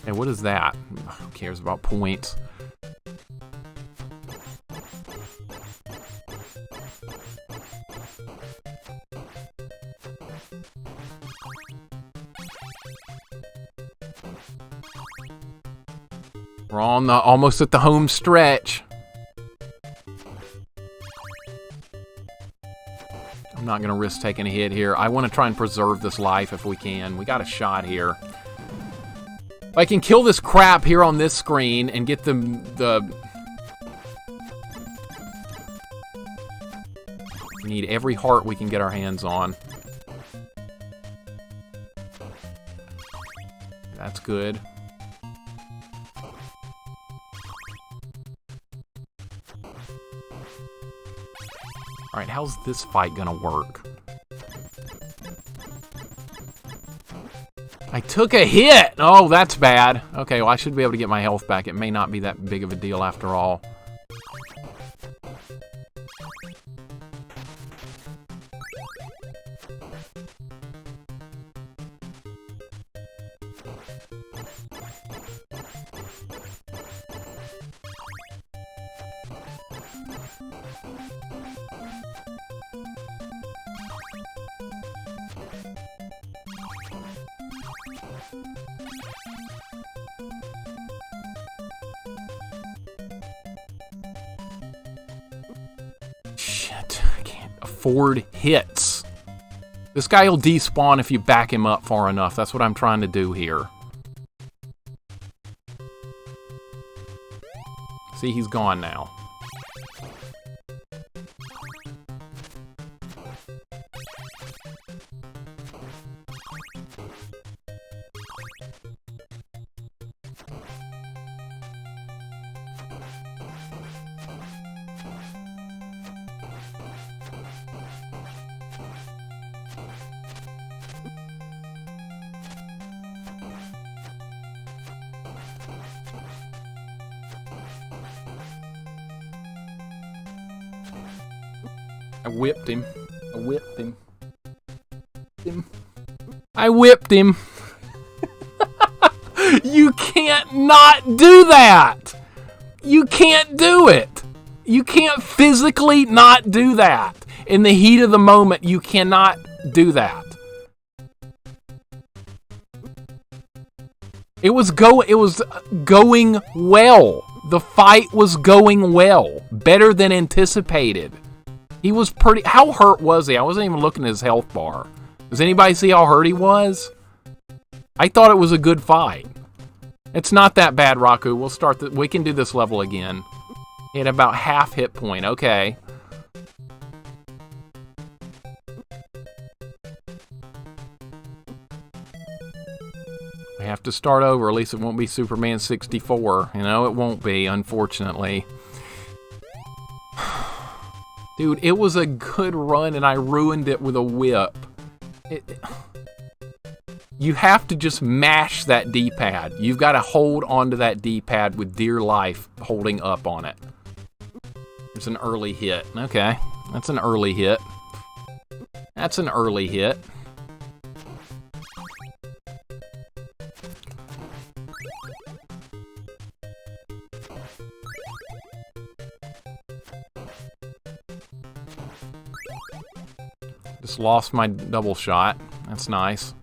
Hey, what is that? Who cares about points? We're on the almost at the home stretch. I'm not gonna risk taking a hit here. I want to try and preserve this life if we can. We got a shot here. If I can kill this crap here on this screen and get the we need every heart we can get our hands on. That's good. Alright, how's this fight gonna work? I took a hit! Oh, that's bad. Okay, well, I should be able to get my health back. It may not be that big of a deal after all. Shit, I can't afford hits. This guy will despawn if you back him up far enough. That's what I'm trying to do here. See, he's gone now. I whipped him. I whipped him. I whipped him. You can't not do that. You can't do it. You can't physically not do that. In the heat of the moment, you cannot do that. It was going well. The fight was going well. Better than anticipated. He was pretty... How hurt was he? I wasn't even looking at his health bar. Does anybody see how hurt he was? I thought it was a good fight. It's not that bad, Raku. We'll start... We can do this level again. He had about half hit point. Okay. We have to start over. At least it won't be Superman 64. You know, it won't be, unfortunately. Dude, it was a good run, and I ruined it with a whip. You have to just mash that D-pad. You've got to hold onto that D-pad with dear life holding up on it. There's an early hit. Okay, that's an early hit. That's an early hit. Just lost my double shot. That's nice.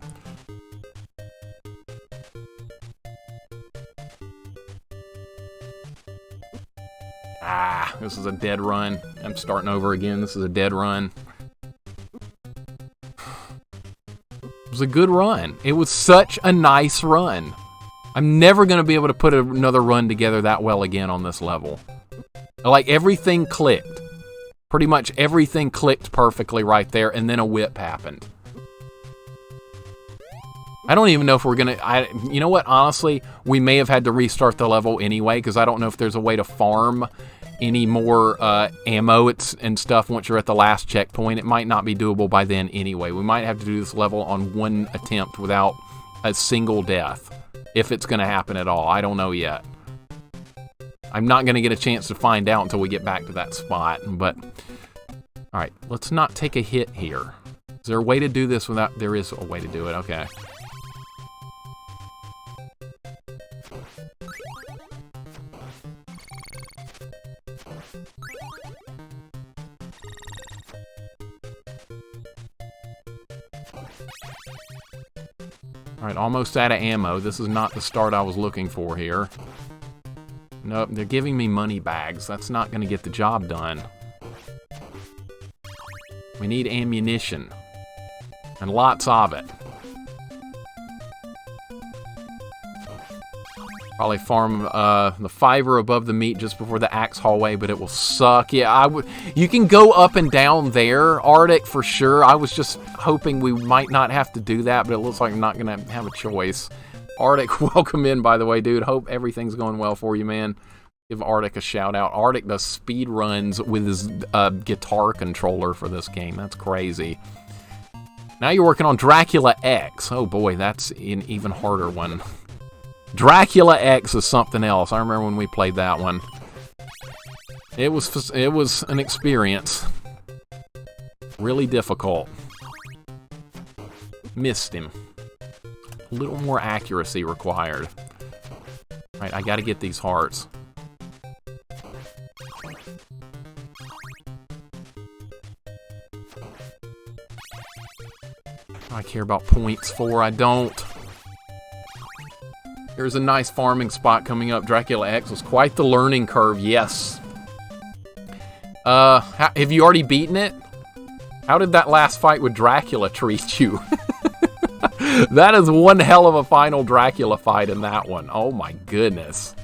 Ah, this is a dead run. I'm starting over again. This is a dead run. It was a good run. It was such a nice run. I'm never going to be able to put another run together that well again on this level. Like, everything clicked. Pretty much everything clicked perfectly right there, and then a whip happened. I don't even know if we're going to... You know what? Honestly, we may have had to restart the level anyway, because I don't know if there's a way to farm any more ammo and stuff once you're at the last checkpoint. It might not be doable by then anyway. We might have to do this level on one attempt without a single death, if it's going to happen at all. I don't know yet. I'm not going to get a chance to find out until we get back to that spot, but... Alright, let's not take a hit here. Is there a way to do this without... There is a way to do it, okay. Alright, almost out of ammo. This is not the start I was looking for here. Nope, they're giving me money bags. That's not going to get the job done. We need ammunition. And lots of it. Probably farm the fiber above the meat just before the axe hallway, but it will suck. Yeah, you can go up and down there, Arctic, for sure. I was just hoping we might not have to do that, but it looks like I'm not going to have a choice. Arctic, welcome in, by the way, dude. Hope everything's going well for you, man. Give Arctic a shout out. Arctic does speed runs with his guitar controller for this game. That's crazy. Now you're working on Dracula X. Oh boy, that's an even harder one. Dracula X is something else. I remember when we played that one. It was an experience. Really difficult. Missed him. A little more accuracy required. Alright, I gotta get these hearts. I care about points for, I don't. There's a nice farming spot coming up. Dracula X was quite the learning curve, yes. Have you already beaten it? How did that last fight with Dracula treat you? That is one hell of a final Dracula fight in that one. Oh my goodness.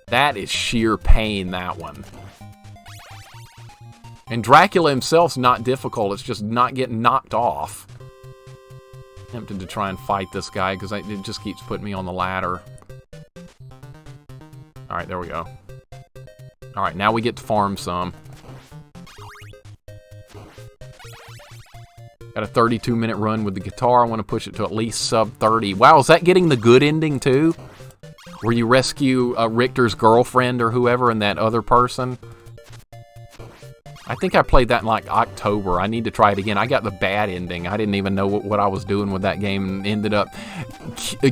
That is sheer pain, that one. And Dracula himself's not difficult, it's just not getting knocked off. Tempted to try and fight this guy because it just keeps putting me on the ladder. Alright, there we go. Alright, now we get to farm some. Got a 32-minute run with the guitar. I want to push it to at least sub 30. Wow, is that getting the good ending too? Where you rescue Richter's girlfriend or whoever and that other person? I think I played that in like October. I need to try it again. I got the bad ending. I didn't even know what I was doing with that game and ended up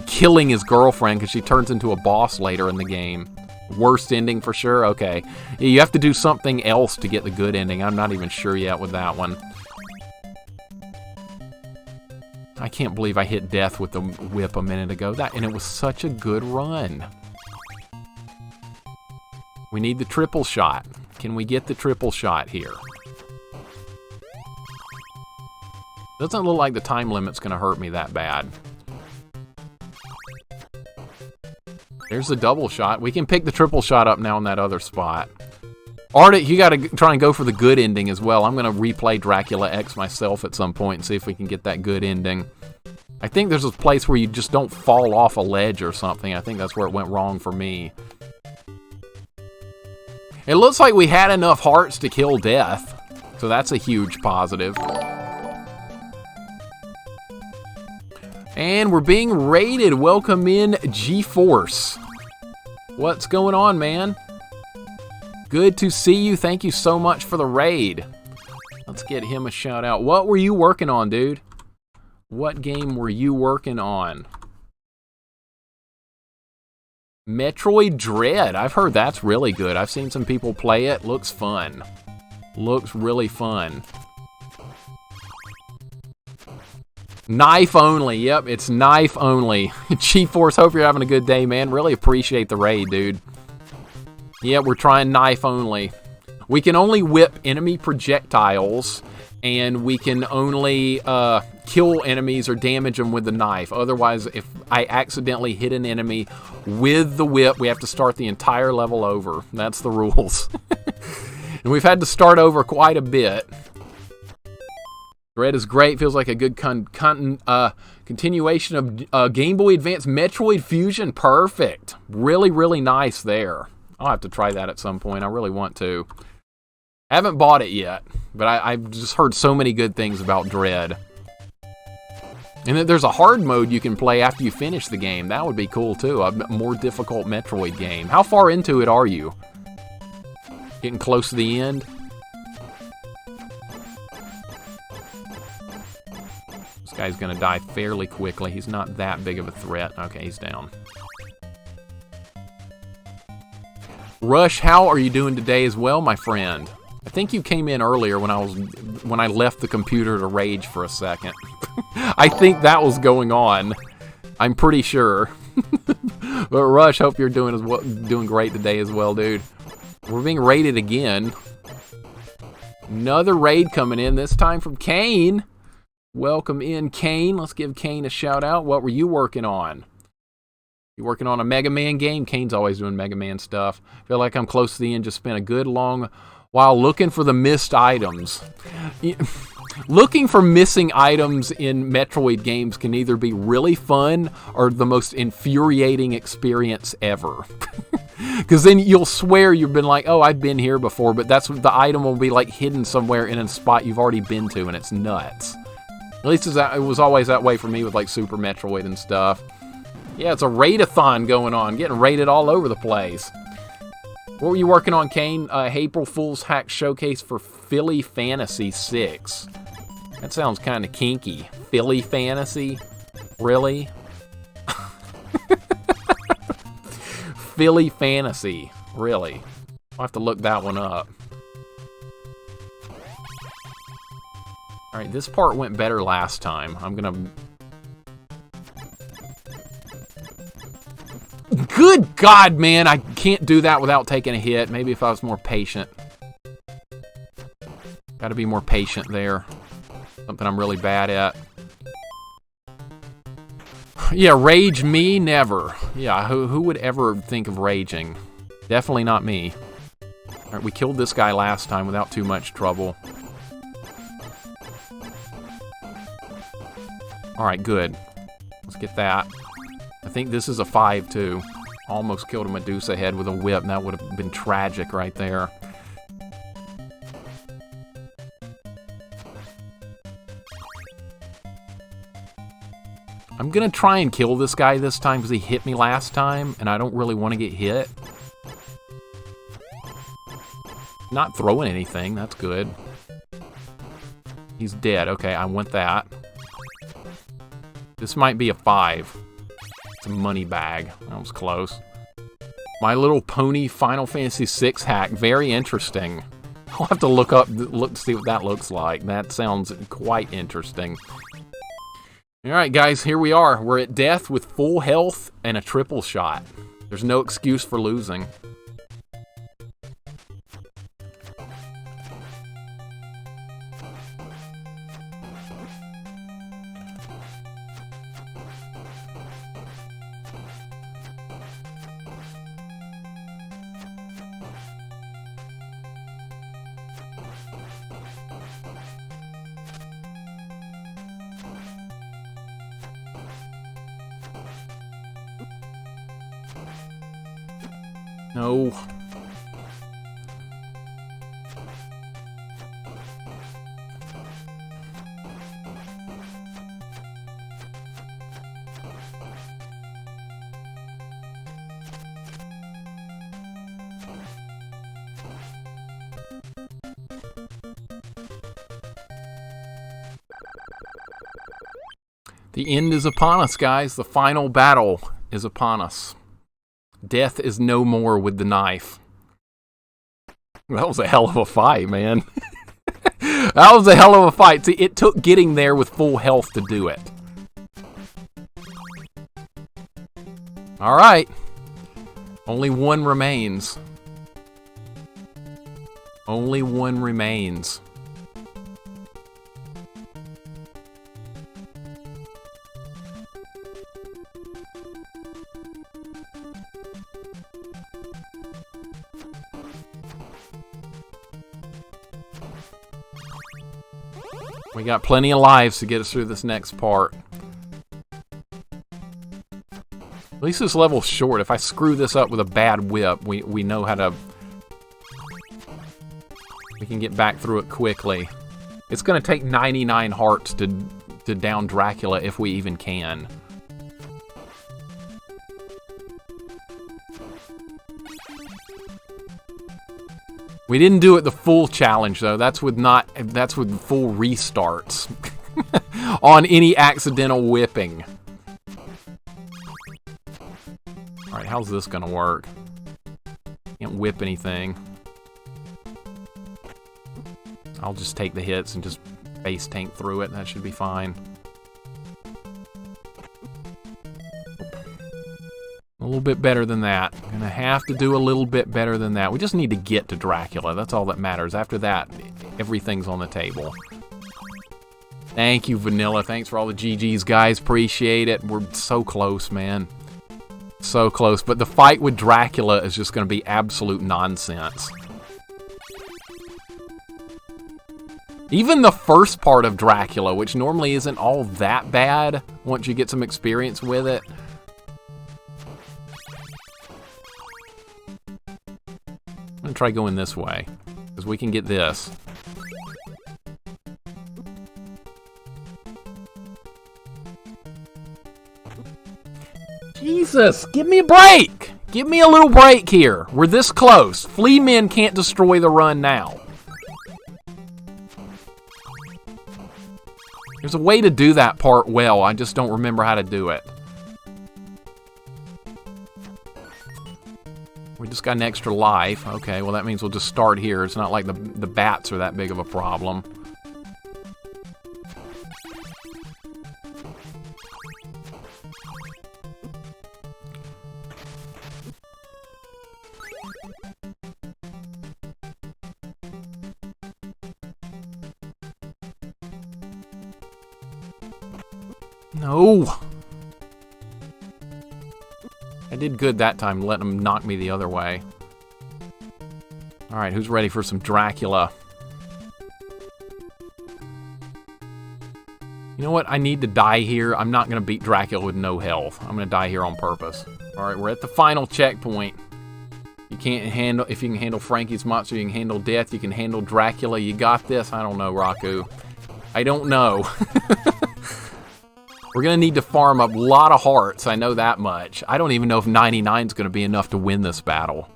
killing his girlfriend because she turns into a boss later in the game. Worst ending for sure? Okay. You have to do something else to get the good ending. I'm not even sure yet with that one. I can't believe I hit death with the whip a minute ago. And it was such a good run. We need the triple shot. Can we get the triple shot here? Doesn't look like the time limit's gonna hurt me that bad. There's the double shot. We can pick the triple shot up now in that other spot. Arctic, you gotta try and go for the good ending as well. I'm gonna replay Dracula X myself at some point and see if we can get that good ending. I think there's a place where you just don't fall off a ledge or something. I think that's where it went wrong for me. It looks like we had enough hearts to kill death, so that's a huge positive. And we're being raided. Welcome in, G-Force. What's going on, man? Good to see you. Thank you so much for the raid. Let's get him a shout out. What were you working on, dude? What game were you working on? Metroid Dread. I've heard that's really good. I've seen some people play it. Looks fun. Looks really fun. Knife only. Yep, it's knife only. G-Force, hope you're having a good day, man. Really appreciate the raid, dude. Yeah, we're trying knife only. We can only whip enemy projectiles, and we can only kill enemies or damage them with the knife. Otherwise, if I accidentally hit an enemy with the whip, we have to start the entire level over. That's the rules. And we've had to start over quite a bit. Dread is great. Feels like a good continuation of Game Boy Advance Metroid Fusion. Perfect. Really, really nice there. I'll have to try that at some point. I really want to. Haven't bought it yet, but I've just heard so many good things about Dread. And then there's a hard mode you can play after you finish the game. That would be cool, too. A more difficult Metroid game. How far into it are you? Getting close to the end? This guy's going to die fairly quickly. He's not that big of a threat. Okay, he's down. Rush, how are you doing today as well, my friend? I think you came in earlier when I left the computer to rage for a second. I think that was going on. I'm pretty sure. But Rush, hope you're doing great today as well, dude. We're being raided again. Another raid coming in, this time from Kane. Welcome in, Kane. Let's give Kane a shout out. What were you working on? You working on a Mega Man game? Kane's always doing Mega Man stuff. Feel like I'm close to the end. Just spent a good long while looking for the missed items. Looking for missing items in Metroid games can either be really fun or the most infuriating experience ever. Because then you'll swear you've been like, oh, I've been here before, but that's the item will be like hidden somewhere in a spot you've already been to, and it's nuts. At least it was always that way for me with like Super Metroid and stuff. Yeah, it's a raid-a-thon going on, getting raided all over the place. What were you working on, Kane? April Fool's Hack Showcase for Philly Fantasy 6. That sounds kind of kinky. Philly Fantasy? Really? Philly Fantasy. Really? I'll have to look that one up. Alright, this part went better last time. I'm gonna... Good God, man! I can't do that without taking a hit. Maybe if I was more patient. Gotta be more patient there. Something I'm really bad at. Yeah, rage me? Never. Yeah, who would ever think of raging? Definitely not me. Alright, we killed this guy last time without too much trouble. Alright, good. Let's get that. I think this is a 5, too. Almost killed a Medusa head with a whip, and that would have been tragic right there. I'm gonna try and kill this guy this time because he hit me last time, and I don't really want to get hit. Not throwing anything, that's good. He's dead. Okay, I want that. This might be a 5. It's a money bag. That was close. My Little Pony Final Fantasy VI hack. Very interesting. I'll have to look to see what that looks like. That sounds quite interesting. Alright guys, here we are. We're at death with full health and a triple shot. There's no excuse for losing. No. The end is upon us, guys. The final battle is upon us. Death is no more with the knife. That was a hell of a fight, man. That was a hell of a fight. See, it took getting there with full health to do it. Alright. Only one remains. Only one remains. We got plenty of lives to get us through this next part. At least this level's short. If I screw this up with a bad whip, we know how to... We can get back through it quickly. It's going to take 99 hearts to down Dracula if we even can. We didn't do it the full challenge though. That's with full restarts on any accidental whipping. All right, how's this gonna work? Can't whip anything. I'll just take the hits and just base tank through it. That should be fine. A little bit better than that. Gonna have to do a little bit better than that. We just need to get to Dracula. That's all that matters. After that, everything's on the table. Thank you, Vanilla. Thanks for all the GGs, guys. Appreciate it. We're so close, man. So close. But the fight with Dracula is just gonna be absolute nonsense. Even the first part of Dracula, which normally isn't all that bad once you get some experience with it. I'm gonna try going this way, because we can get this. Jesus, give me a break! Give me a little break here. We're this close. Flea Men can't destroy the run now. There's a way to do that part well, I just don't remember how to do it. We just got an extra life. Okay, well that means we'll just start here. It's not like the bats are that big of a problem. No! I did good that time, letting him knock me the other way. Alright, who's ready for some Dracula? You know what? I need to die here. I'm not going to beat Dracula with no health. I'm going to die here on purpose. Alright, we're at the final checkpoint. You can't handle... If you can handle Frankie's monster, you can handle death, you can handle Dracula. You got this? I don't know, Raku. I don't know. We're going to need to farm up a lot of hearts, I know that much. I don't even know if 99 is going to be enough to win this battle.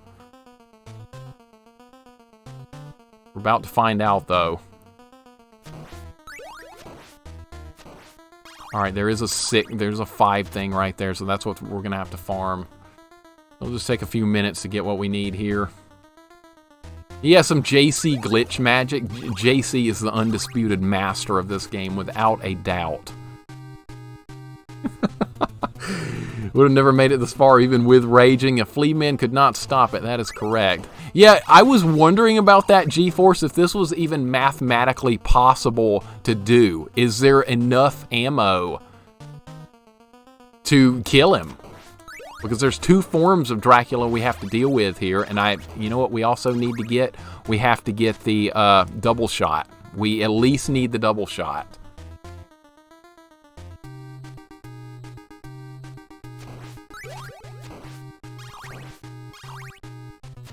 We're about to find out, though. Alright, there's a 5 thing right there, so that's what we're going to have to farm. It'll just take a few minutes to get what we need here. Yeah, some JC glitch magic. JC is the undisputed master of this game, without a doubt. Would have never made it this far, even with raging. A Flea Man could not stop it. That is correct. Yeah, I was wondering about that, G-Force, if this was even mathematically possible to do. Is there enough ammo to kill him? Because there's 2 forms of Dracula we have to deal with here, and you know what we also need to get? We have to get the double shot. We at least need the double shot.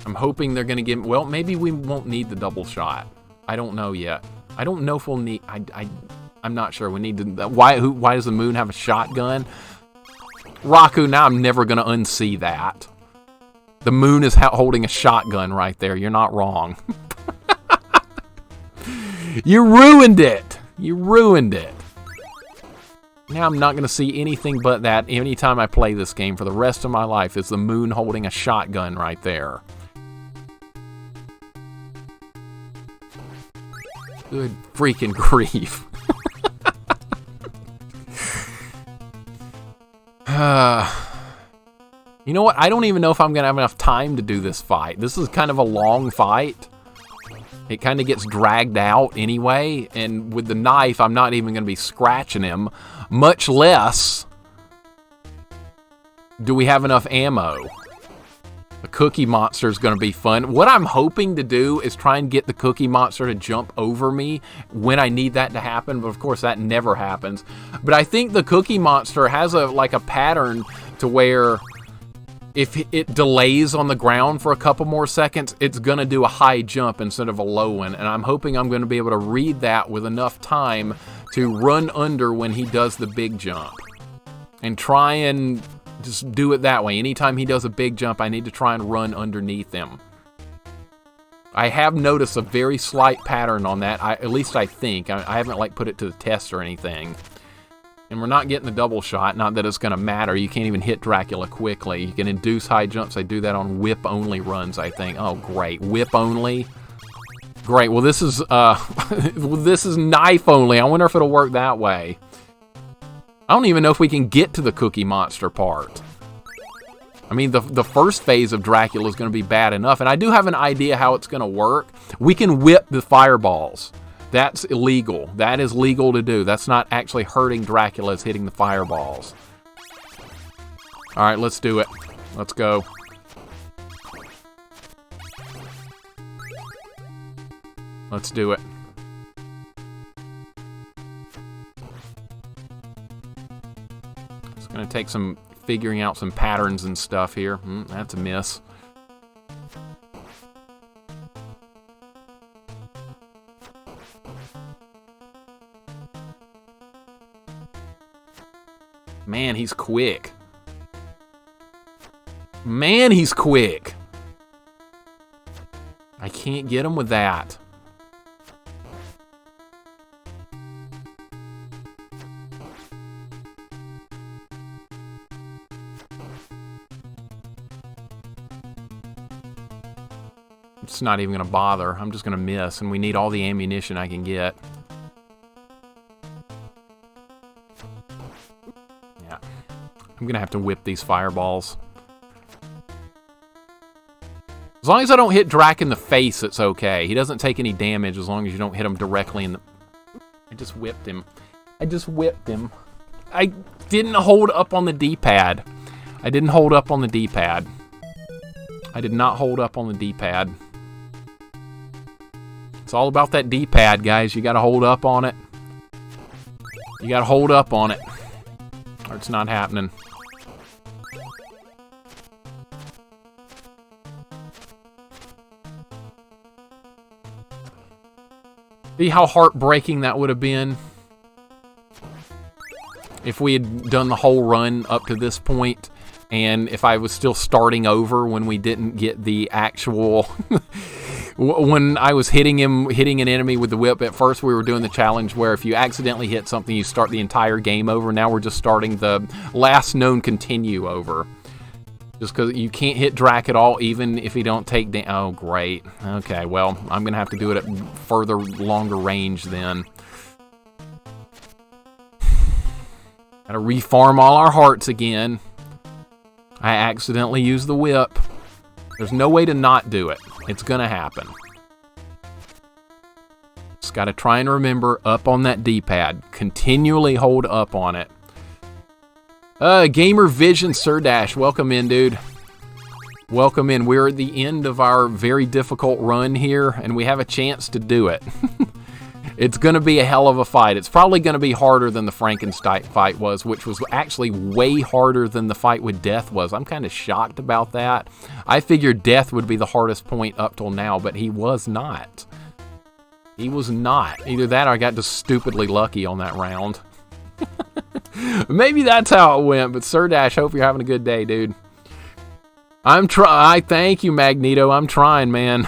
I'm hoping they're going to give... Well, maybe we won't need the double shot. I don't know yet. I don't know if we'll need... I'm not sure. We need to... Why does the moon have a shotgun? Raku, now I'm never going to unsee that. The moon is holding a shotgun right there. You're not wrong. You ruined it. You ruined it. Now I'm not going to see anything but that anytime I play this game for the rest of my life. Is the moon holding a shotgun right there. Good freaking grief. You know what? I don't even know if I'm going to have enough time to do this fight. This is kind of a long fight. It kind of gets dragged out anyway. And with the knife, I'm not even going to be scratching him. Much less do we have enough ammo. The Cookie Monster is going to be fun. What I'm hoping to do is try and get the Cookie Monster to jump over me when I need that to happen. But of course, that never happens. But I think the Cookie Monster has a pattern to where if it delays on the ground for a couple more seconds, it's going to do a high jump instead of a low one. And I'm hoping I'm going to be able to read that with enough time to run under when he does the big jump. And try and just do it that way. Anytime he does a big jump, I need to try and run underneath him. I have noticed a very slight pattern on that. At least I think. I haven't put it to the test or anything. And we're not getting the double shot. Not that it's going to matter. You can't even hit Dracula quickly. You can induce high jumps. I do that on whip-only runs, I think. Oh, great. Whip-only? Great. Well, this is this is knife-only. I wonder if it'll work that way. I don't even know if we can get to the Cookie Monster part. I mean, the first phase of Dracula is going to be bad enough, and I do have an idea how it's going to work. We can whip the fireballs. That's illegal. That is legal to do. That's not actually hurting Dracula, it's hitting the fireballs. All right, let's do it. Let's go. Let's do it. Gonna take some figuring out some patterns and stuff here. That's a miss. Man, he's quick. Man, he's quick. I can't get him with that. It's not even going to bother. I'm just going to miss, and we need all the ammunition I can get. Yeah. I'm going to have to whip these fireballs. As long as I don't hit Drac in the face, it's okay. He doesn't take any damage as long as you don't hit him directly in the... I just whipped him. I just whipped him. I didn't hold up on the D-pad. I didn't hold up on the D-pad. I did not hold up on the D-pad. It's all about that D-pad, guys. You gotta hold up on it. You gotta hold up on it, or it's not happening. See how heartbreaking that would have been if we had done the whole run up to this point, and if I was still starting over when we didn't get the actual... When I was hitting an enemy with the whip, at first we were doing the challenge where if you accidentally hit something, you start the entire game over. Now we're just starting the last known continue over. Just because you can't hit Drac at all, even if you don't take damage. Oh, great. Okay, well, I'm going to have to do it at further, longer range then. Gotta refarm all our hearts again. I accidentally used the whip. There's no way to not do it. It's gonna happen. Just gotta try and remember up on that D-pad. Continually hold up on it. Gamer Vision Sir Dash, welcome in, dude. Welcome in. We're at the end of our very difficult run here, and we have a chance to do it. It's going to be a hell of a fight. It's probably going to be harder than the Frankenstein fight was, which was actually way harder than the fight with Death was. I'm kind of shocked about that. I figured Death would be the hardest point up till now, but he was not. He was not. Either that or I got just stupidly lucky on that round. Maybe that's how it went, but Sir Dash, hope you're having a good day, dude. I thank you, Magneto. I'm trying, man.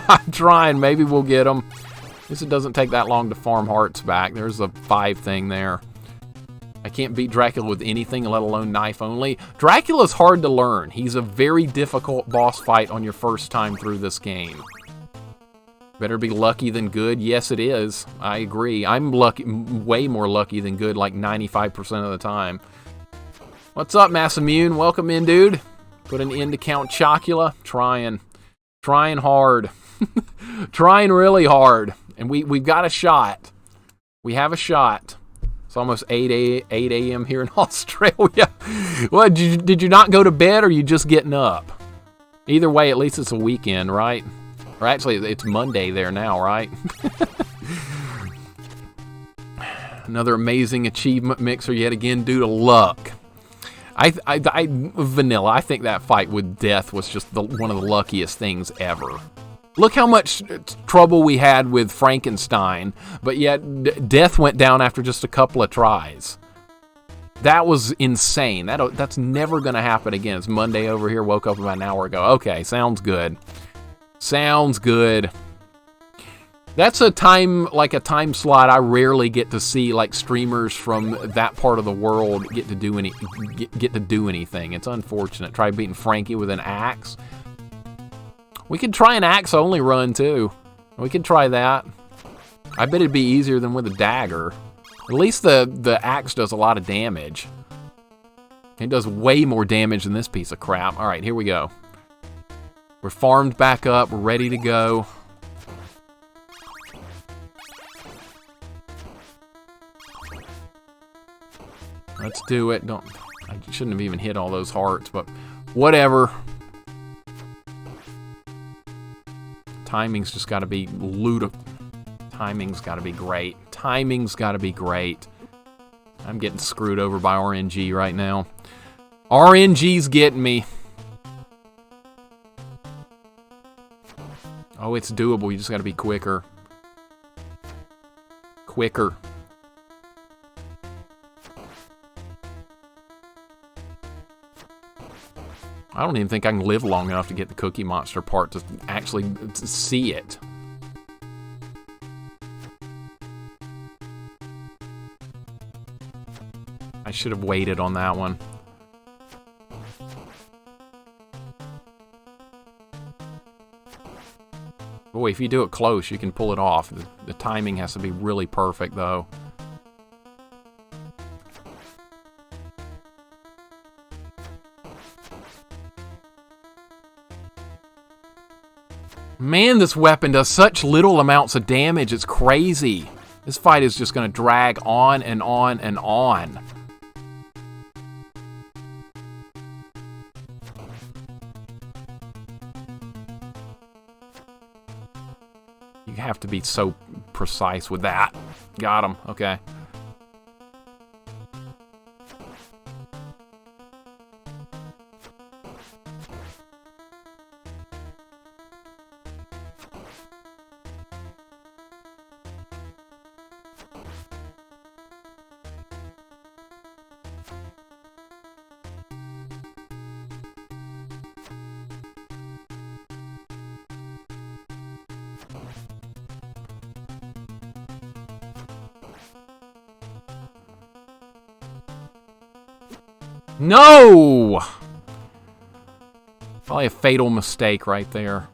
I'm trying. Maybe we'll get him. At least it doesn't take that long to farm hearts back. There's a 5 thing there. I can't beat Dracula with anything, let alone knife only. Dracula's hard to learn. He's a very difficult boss fight on your first time through this game. Better be lucky than good. Yes, it is. I agree. I'm lucky, way more lucky than good, like 95% of the time. What's up, Massimune? Welcome in, dude. Put an end to Count Chocula. Trying hard. Trying really hard. And we've got a shot. We have a shot. It's almost 8 a.m. here in Australia. What, did you not go to bed, or are you just getting up? Either way, at least it's a weekend, right? Or actually, it's Monday there now, right? Another amazing achievement mixer yet again due to luck. Vanilla, I think that fight with Death was just one of the luckiest things ever. Look how much trouble we had with Frankenstein, but yet Death went down after just a couple of tries. That was insane. That's never going to happen again. It's Monday over here, woke up about an hour ago. Okay, sounds good. Sounds good. That's a time slot I rarely get to see, like streamers from that part of the world get to do anything. It's unfortunate. Try beating Frankie with an axe. We could try an axe only run too. We could try that. I bet it'd be easier than with a dagger. At least the axe does a lot of damage. It does way more damage than this piece of crap. All right, here we go. We're farmed back up. We're ready to go. Let's do it. I shouldn't have even hit all those hearts, but whatever. Timing's just got to be Timing's got to be great. Timing's got to be great. I'm getting screwed over by RNG right now. RNG's getting me. Oh, it's doable. You just got to be quicker. Quicker. I don't even think I can live long enough to get the Cookie Monster part to actually see it. I should have waited on that one. Boy, if you do it close, you can pull it off. The timing has to be really perfect, though. Man, this weapon does such little amounts of damage, it's crazy. This fight is just going to drag on and on and on. You have to be so precise with that. Got him, okay. No! Probably a fatal mistake right there.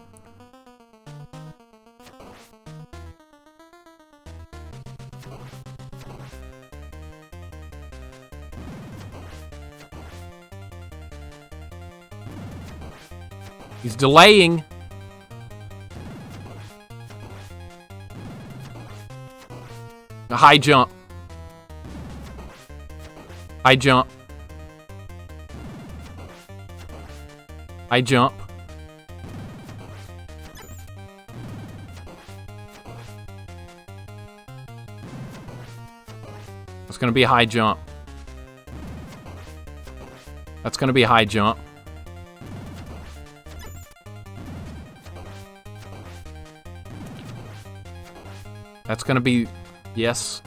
He's delaying. A high jump. High jump. I jump. That's going to be a high jump. That's going to be a high jump. That's going to be... Yes.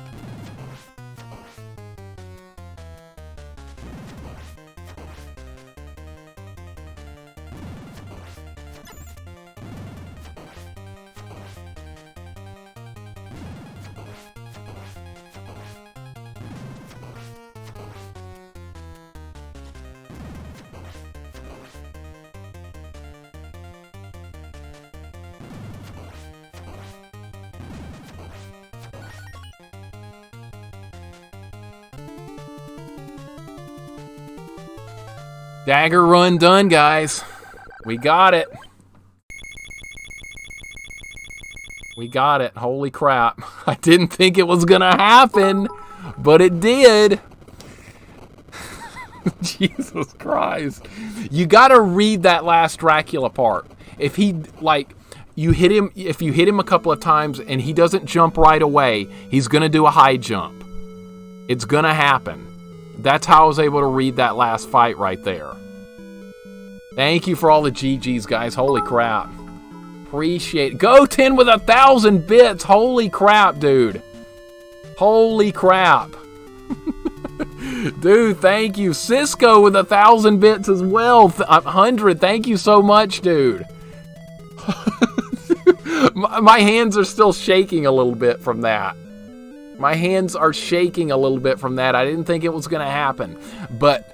Dagger run done, guys. We got it. We got it. Holy crap. I didn't think it was gonna happen, but it did. Jesus Christ. You gotta read that last Dracula part. If he, like, if you hit him a couple of times and he doesn't jump right away, he's gonna do a high jump. It's gonna happen. That's how I was able to read that last fight right there. Thank you for all the GGs, guys. Holy crap. Appreciate it. Go 10 with 1,000 bits. Holy crap, dude. Holy crap. Dude, thank you. Cisco with 1,000 bits as well. 100. Thank you so much, dude. My hands are still shaking a little bit from that. My hands are shaking a little bit from that. I didn't think it was going to happen. But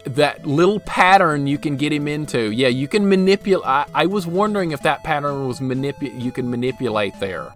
that little pattern you can get him into. Yeah, you can manipulate. I was wondering if that pattern was you can manipulate there.